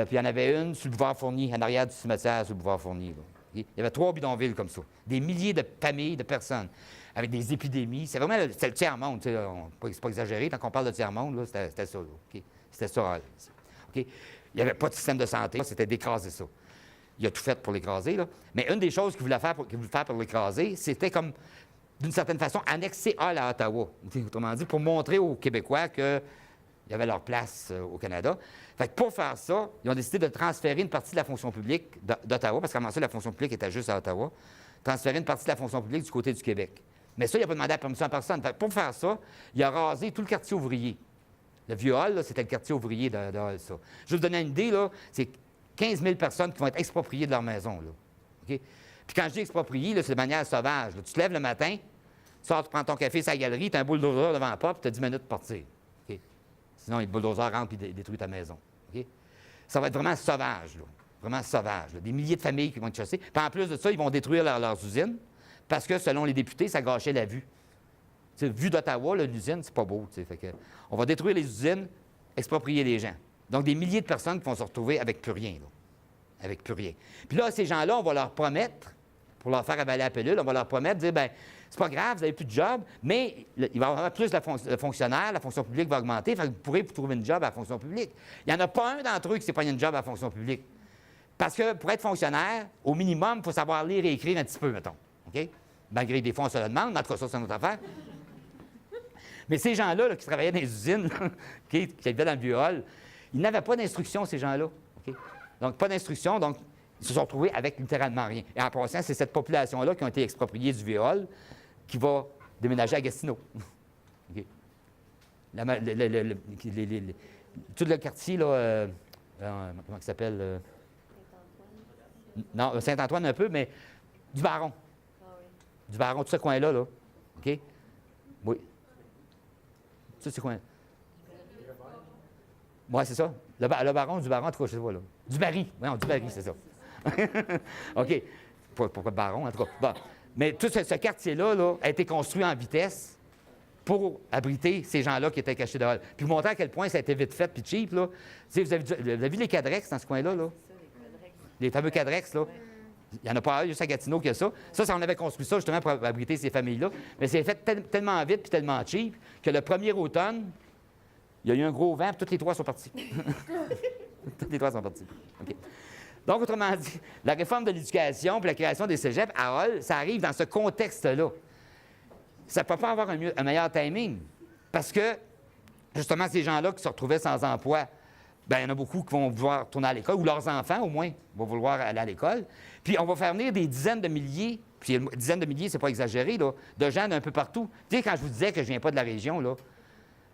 Puis il y en avait une sur le boulevard Fournier, en arrière du cimetière sur le boulevard Fournier. Là. Il y avait 3 bidonvilles comme ça. Des milliers de familles, de personnes, avec des épidémies. C'est vraiment le tiers-monde. C'est pas exagéré. Quand on parle de tiers-monde, là, c'était ça. Là, okay? C'était ça. Okay? Il n'y avait pas de système de santé. C'était d'écraser ça. Il a tout fait pour l'écraser. Là. Mais une des choses qu'il voulait faire pour l'écraser, c'était comme, d'une certaine façon, annexer Hull à Ottawa. Autrement dit, pour montrer aux Québécois qu'ils avaient leur place au Canada. Fait que pour faire ça, ils ont décidé de transférer une partie de la fonction publique d'Ottawa, parce qu'avant ça, la fonction publique était juste à Ottawa, transférer une partie de la fonction publique du côté du Québec. Mais ça, il n'a pas demandé la permission à personne. Fait que pour faire ça, il a rasé tout le quartier ouvrier. Le vieux Hull, là, c'était le quartier ouvrier de Hull, ça. Juste vous donner une idée, là, c'est 15 000 personnes qui vont être expropriées de leur maison. Là. Okay? Puis quand je dis expropriées, c'est de manière sauvage. Là. Tu te lèves le matin, tu sors, tu prends ton café sur la galerie, tu as un bulldozer devant la porte, puis tu as 10 minutes pour partir. Okay? Sinon, le bulldozer rentre et détruit ta maison. Okay? Ça va être vraiment sauvage. Là. Vraiment sauvage. Là. Des milliers de familles qui vont être chassées. Puis en plus de ça, ils vont détruire leurs usines parce que, selon les députés, ça gâchait la vue. T'sais, vue d'Ottawa, l'usine, c'est pas beau. Fait que, on va détruire les usines, exproprier les gens. Donc, des milliers de personnes qui vont se retrouver avec plus rien. Là. Avec plus rien. Puis là, ces gens-là, on va leur promettre, pour leur faire avaler la pilule, on va leur promettre, dire, bien, c'est pas grave, vous n'avez plus de job, mais il va y avoir plus de fonctionnaires, la fonction publique va augmenter, fait que vous pourrez trouver une job à la fonction publique. Il n'y en a pas un d'entre eux qui s'est pogné une job à la fonction publique. Parce que pour être fonctionnaire, au minimum, il faut savoir lire et écrire un petit peu, mettons. OK? Malgré des fois, on se le demande, mais en tout cas, ça, c'est une autre affaire. Mais ces gens-là là, qui travaillaient dans les usines, qui vivaient dans le vieux hall, ils n'avaient pas d'instruction, ces gens-là. Okay? Donc, pas d'instruction. Donc, Ils se sont retrouvés avec littéralement rien. Et en passant, c'est cette population-là qui a été expropriée du viol qui va déménager à Gatineau. OK. Tout le quartier, là, comment il s'appelle? Non, Saint-Antoine un peu, mais du Baron. Du Baron, tout ce coin-là, là. OK? Oui. Ça, c'est quoi? Oui, c'est ça. Le Baron, du Baron, en tout cas, je sais pas, là. Du Barry. Oui, du Barry, c'est ça. OK. Pourquoi Baron, en tout cas? Bon. Mais tout ce quartier-là là, a été construit en vitesse pour abriter ces gens-là qui étaient cachés dehors. Puis vous montrer à quel point ça a été vite fait puis cheap, là. Vous avez vu les Cadrex dans ce coin-là, là? Les fameux Cadrex, là. Il n'y en a pas juste à Gatineau que ça. Ça, on avait construit ça justement pour abriter ces familles-là. Mais c'est fait tellement vite puis tellement cheap que le premier automne, il y a eu un gros vent puis tous les toits sont partis. Tous les toits sont partis. OK. Donc, autrement dit, la réforme de l'éducation puis la création des cégeps à Hall, ça arrive dans ce contexte-là. Ça ne peut pas avoir un meilleur timing. Parce que, justement, ces gens-là qui se retrouvaient sans emploi, bien, il y en a beaucoup qui vont vouloir retourner à l'école, ou leurs enfants, au moins, vont vouloir aller à l'école. Puis, on va faire venir des dizaines de milliers, puis dizaines de milliers, c'est pas exagéré, là, de gens d'un peu partout. Tu sais, quand je vous disais que je ne viens pas de la région, là,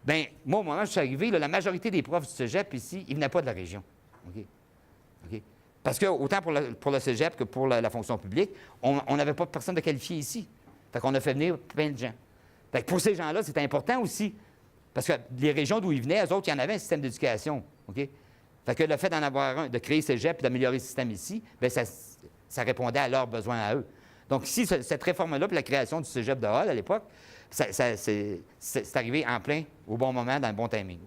bien, moi, au moment où je suis arrivé, là, la majorité des profs du cégep ici, ils ne venaient pas de la région. OK? OK? Parce que, autant pour le cégep que pour la fonction publique, on n'avait pas personne de qualifié ici. Fait qu'on a fait venir plein de gens. Fait que pour ces gens-là, c'est important aussi. Parce que les régions d'où ils venaient, eux autres, il y en avait un système d'éducation. OK? Fait que le fait d'en avoir un, de créer cégep et d'améliorer le système ici, bien, ça répondait à leurs besoins à eux. Donc, ici, cette réforme-là, puis la création du cégep de Hall à l'époque, c'est arrivé en plein, au bon moment, dans le bon timing.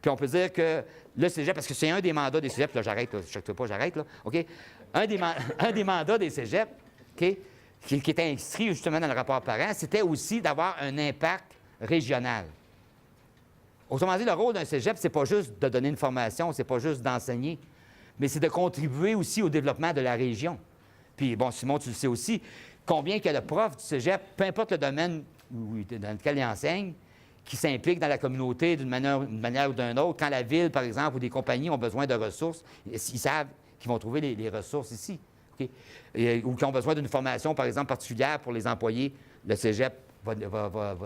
Puis on peut dire que le cégep, parce que c'est un des mandats des cégeps, là, j'arrête, là, je ne pas, j'arrête, là, OK? Un des mandats des cégeps, OK, qui était inscrit justement dans le rapport parent, c'était aussi d'avoir un impact régional. Autrement dit, le rôle d'un cégep, c'est pas juste de donner une formation, c'est pas juste d'enseigner, mais c'est de contribuer aussi au développement de la région. Puis, bon, Simon, tu le sais aussi, combien que le prof du cégep, peu importe le domaine dans lequel il enseigne, qui s'implique dans la communauté d'une manière ou d'une autre, quand la ville, par exemple, ou des compagnies ont besoin de ressources, ils savent qu'ils vont trouver les ressources ici. Okay? Ou qui ont besoin d'une formation, par exemple, particulière pour les employés, le cégep va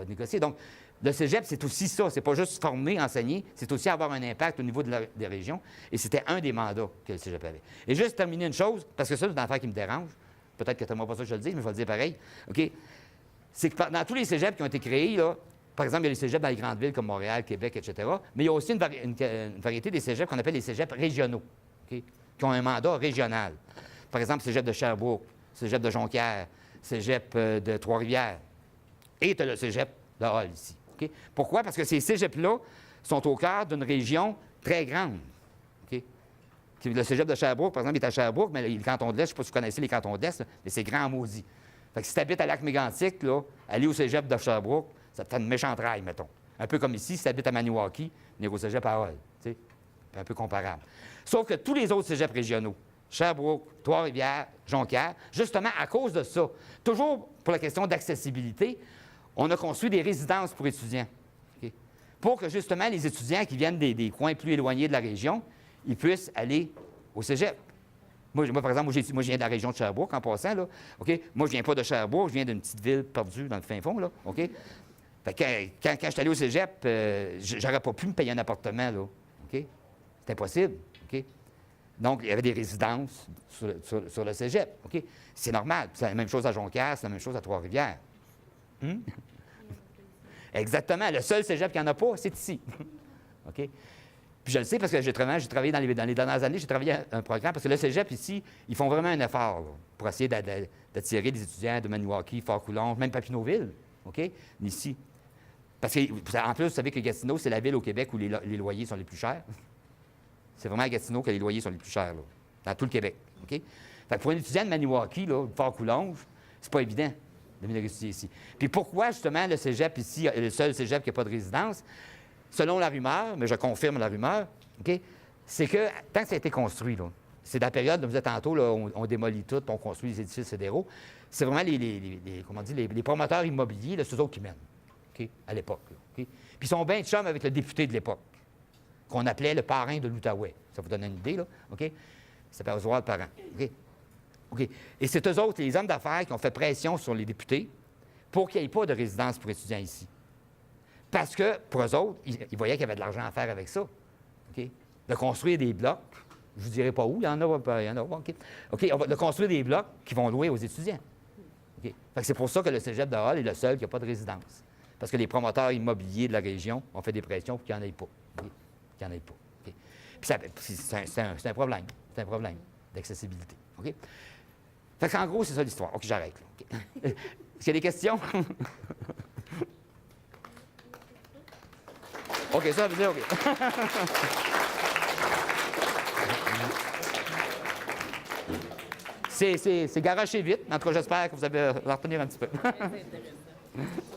négocier. Donc, le cégep, c'est aussi ça. C'est pas juste former, enseigner, c'est aussi avoir un impact au niveau des régions. Et c'était un des mandats que le cégep avait. Et juste terminer une chose, parce que ça, c'est une affaire qui me dérange. Peut-être que tu n'aimeras pas ça que je le dise, mais je vais le dire pareil. OK? C'est que dans tous les cégeps qui ont été créés, là, par exemple, il y a les cégeps dans les grandes villes comme Montréal, Québec, etc. Mais il y a aussi une variété des cégeps qu'on appelle les cégeps régionaux, okay? Qui ont un mandat régional. Par exemple, cégep de Sherbrooke, cégep de Jonquière, cégep de Trois-Rivières. Et tu as le cégep de Hall ici. Okay? Pourquoi? Parce que ces cégeps-là sont au cœur d'une région très grande. Okay? Le cégep de Sherbrooke, par exemple, il est à Sherbrooke, mais le canton de l'Est, je ne sais pas si vous connaissez les cantons de l'Est, mais c'est grand maudit. Fait que si tu habites à Lac-Mégantic, là, aller au cégep de Sherbrooke, ça te fait une méchante raille, mettons. Un peu comme ici, si tu habites à Maniwaki, venir au cégep à Hall. C'est un peu comparable. Sauf que tous les autres cégeps régionaux, Sherbrooke, Trois-Rivières, Jonquière, justement à cause de ça, toujours pour la question d'accessibilité, on a construit des résidences pour étudiants. Okay? Pour que justement les étudiants qui viennent des coins plus éloignés de la région, ils puissent aller au cégep. Moi, par exemple, moi, je viens de la région de Sherbrooke, en passant, là. OK? Moi, je ne viens pas de Sherbrooke, je viens d'une petite ville perdue dans le fin fond, là. OK? Fait que quand je suis allé au cégep, j'aurais pas pu me payer un appartement, là. OK? C'est impossible. OK? Donc, il y avait des résidences sur le cégep. OK? C'est normal. C'est la même chose à Jonquière, c'est la même chose à Trois-Rivières. Exactement. Le seul cégep qui n'y en a pas, c'est ici. OK? Puis je le sais parce que j'ai travaillé dans les dernières années, j'ai travaillé un programme, parce que le cégep ici, ils font vraiment un effort là, pour essayer d'attirer des étudiants de Maniwaki, Fort-Coulonge, même Papineauville, OK? Ici. Parce qu'en plus, vous savez que Gatineau, c'est la ville au Québec où les loyers sont les plus chers. C'est vraiment à Gatineau que les loyers sont les plus chers, là, dans tout le Québec, OK? Fait que pour un étudiant de Maniwaki, là, de Fort-Coulonge, c'est pas évident de venir étudier ici. Puis pourquoi, justement, le cégep ici est le seul cégep qui n'a pas de résidence? Selon la rumeur, mais je confirme la rumeur, OK, c'est que tant que ça a été construit, là, c'est dans la période, vous êtes tantôt, là, on démolit tout, on construit les édifices fédéraux, c'est vraiment les promoteurs immobiliers, là, c'est eux autres qui mènent, OK, à l'époque. Là, OK? Puis ils sont bien de chum avec le député de l'époque, qu'on appelait le parrain de l'Outaouais. Ça vous donne une idée, là, OK? Ça s'appelle Oswald Parent. OK? OK. Et c'est eux autres, les hommes d'affaires, qui ont fait pression sur les députés pour qu'il n'y ait pas de résidence pour étudiants ici. Parce que, pour eux autres, ils voyaient qu'il y avait de l'argent à faire avec ça. OK? De construire des blocs. Je ne vous dirai pas où, il y en a. OK? OK, on va de construire des blocs qui vont louer aux étudiants. OK? Fait que c'est pour ça que le cégep de Hall est le seul qui n'a pas de résidence. Parce que les promoteurs immobiliers de la région ont fait des pressions pour qu'il n'y en ait pas. OK? Qu'il n'y en ait pas. OK? Puis c'est un problème. C'est un problème d'accessibilité. OK? Fait qu'en gros, c'est ça l'histoire. OK, j'arrête. OK. Est-ce qu'il y a des questions? OK, ça veut dire OK. C'est garoché vite. En tout cas, j'espère que vous allez la retenir un petit peu. C'est intéressant.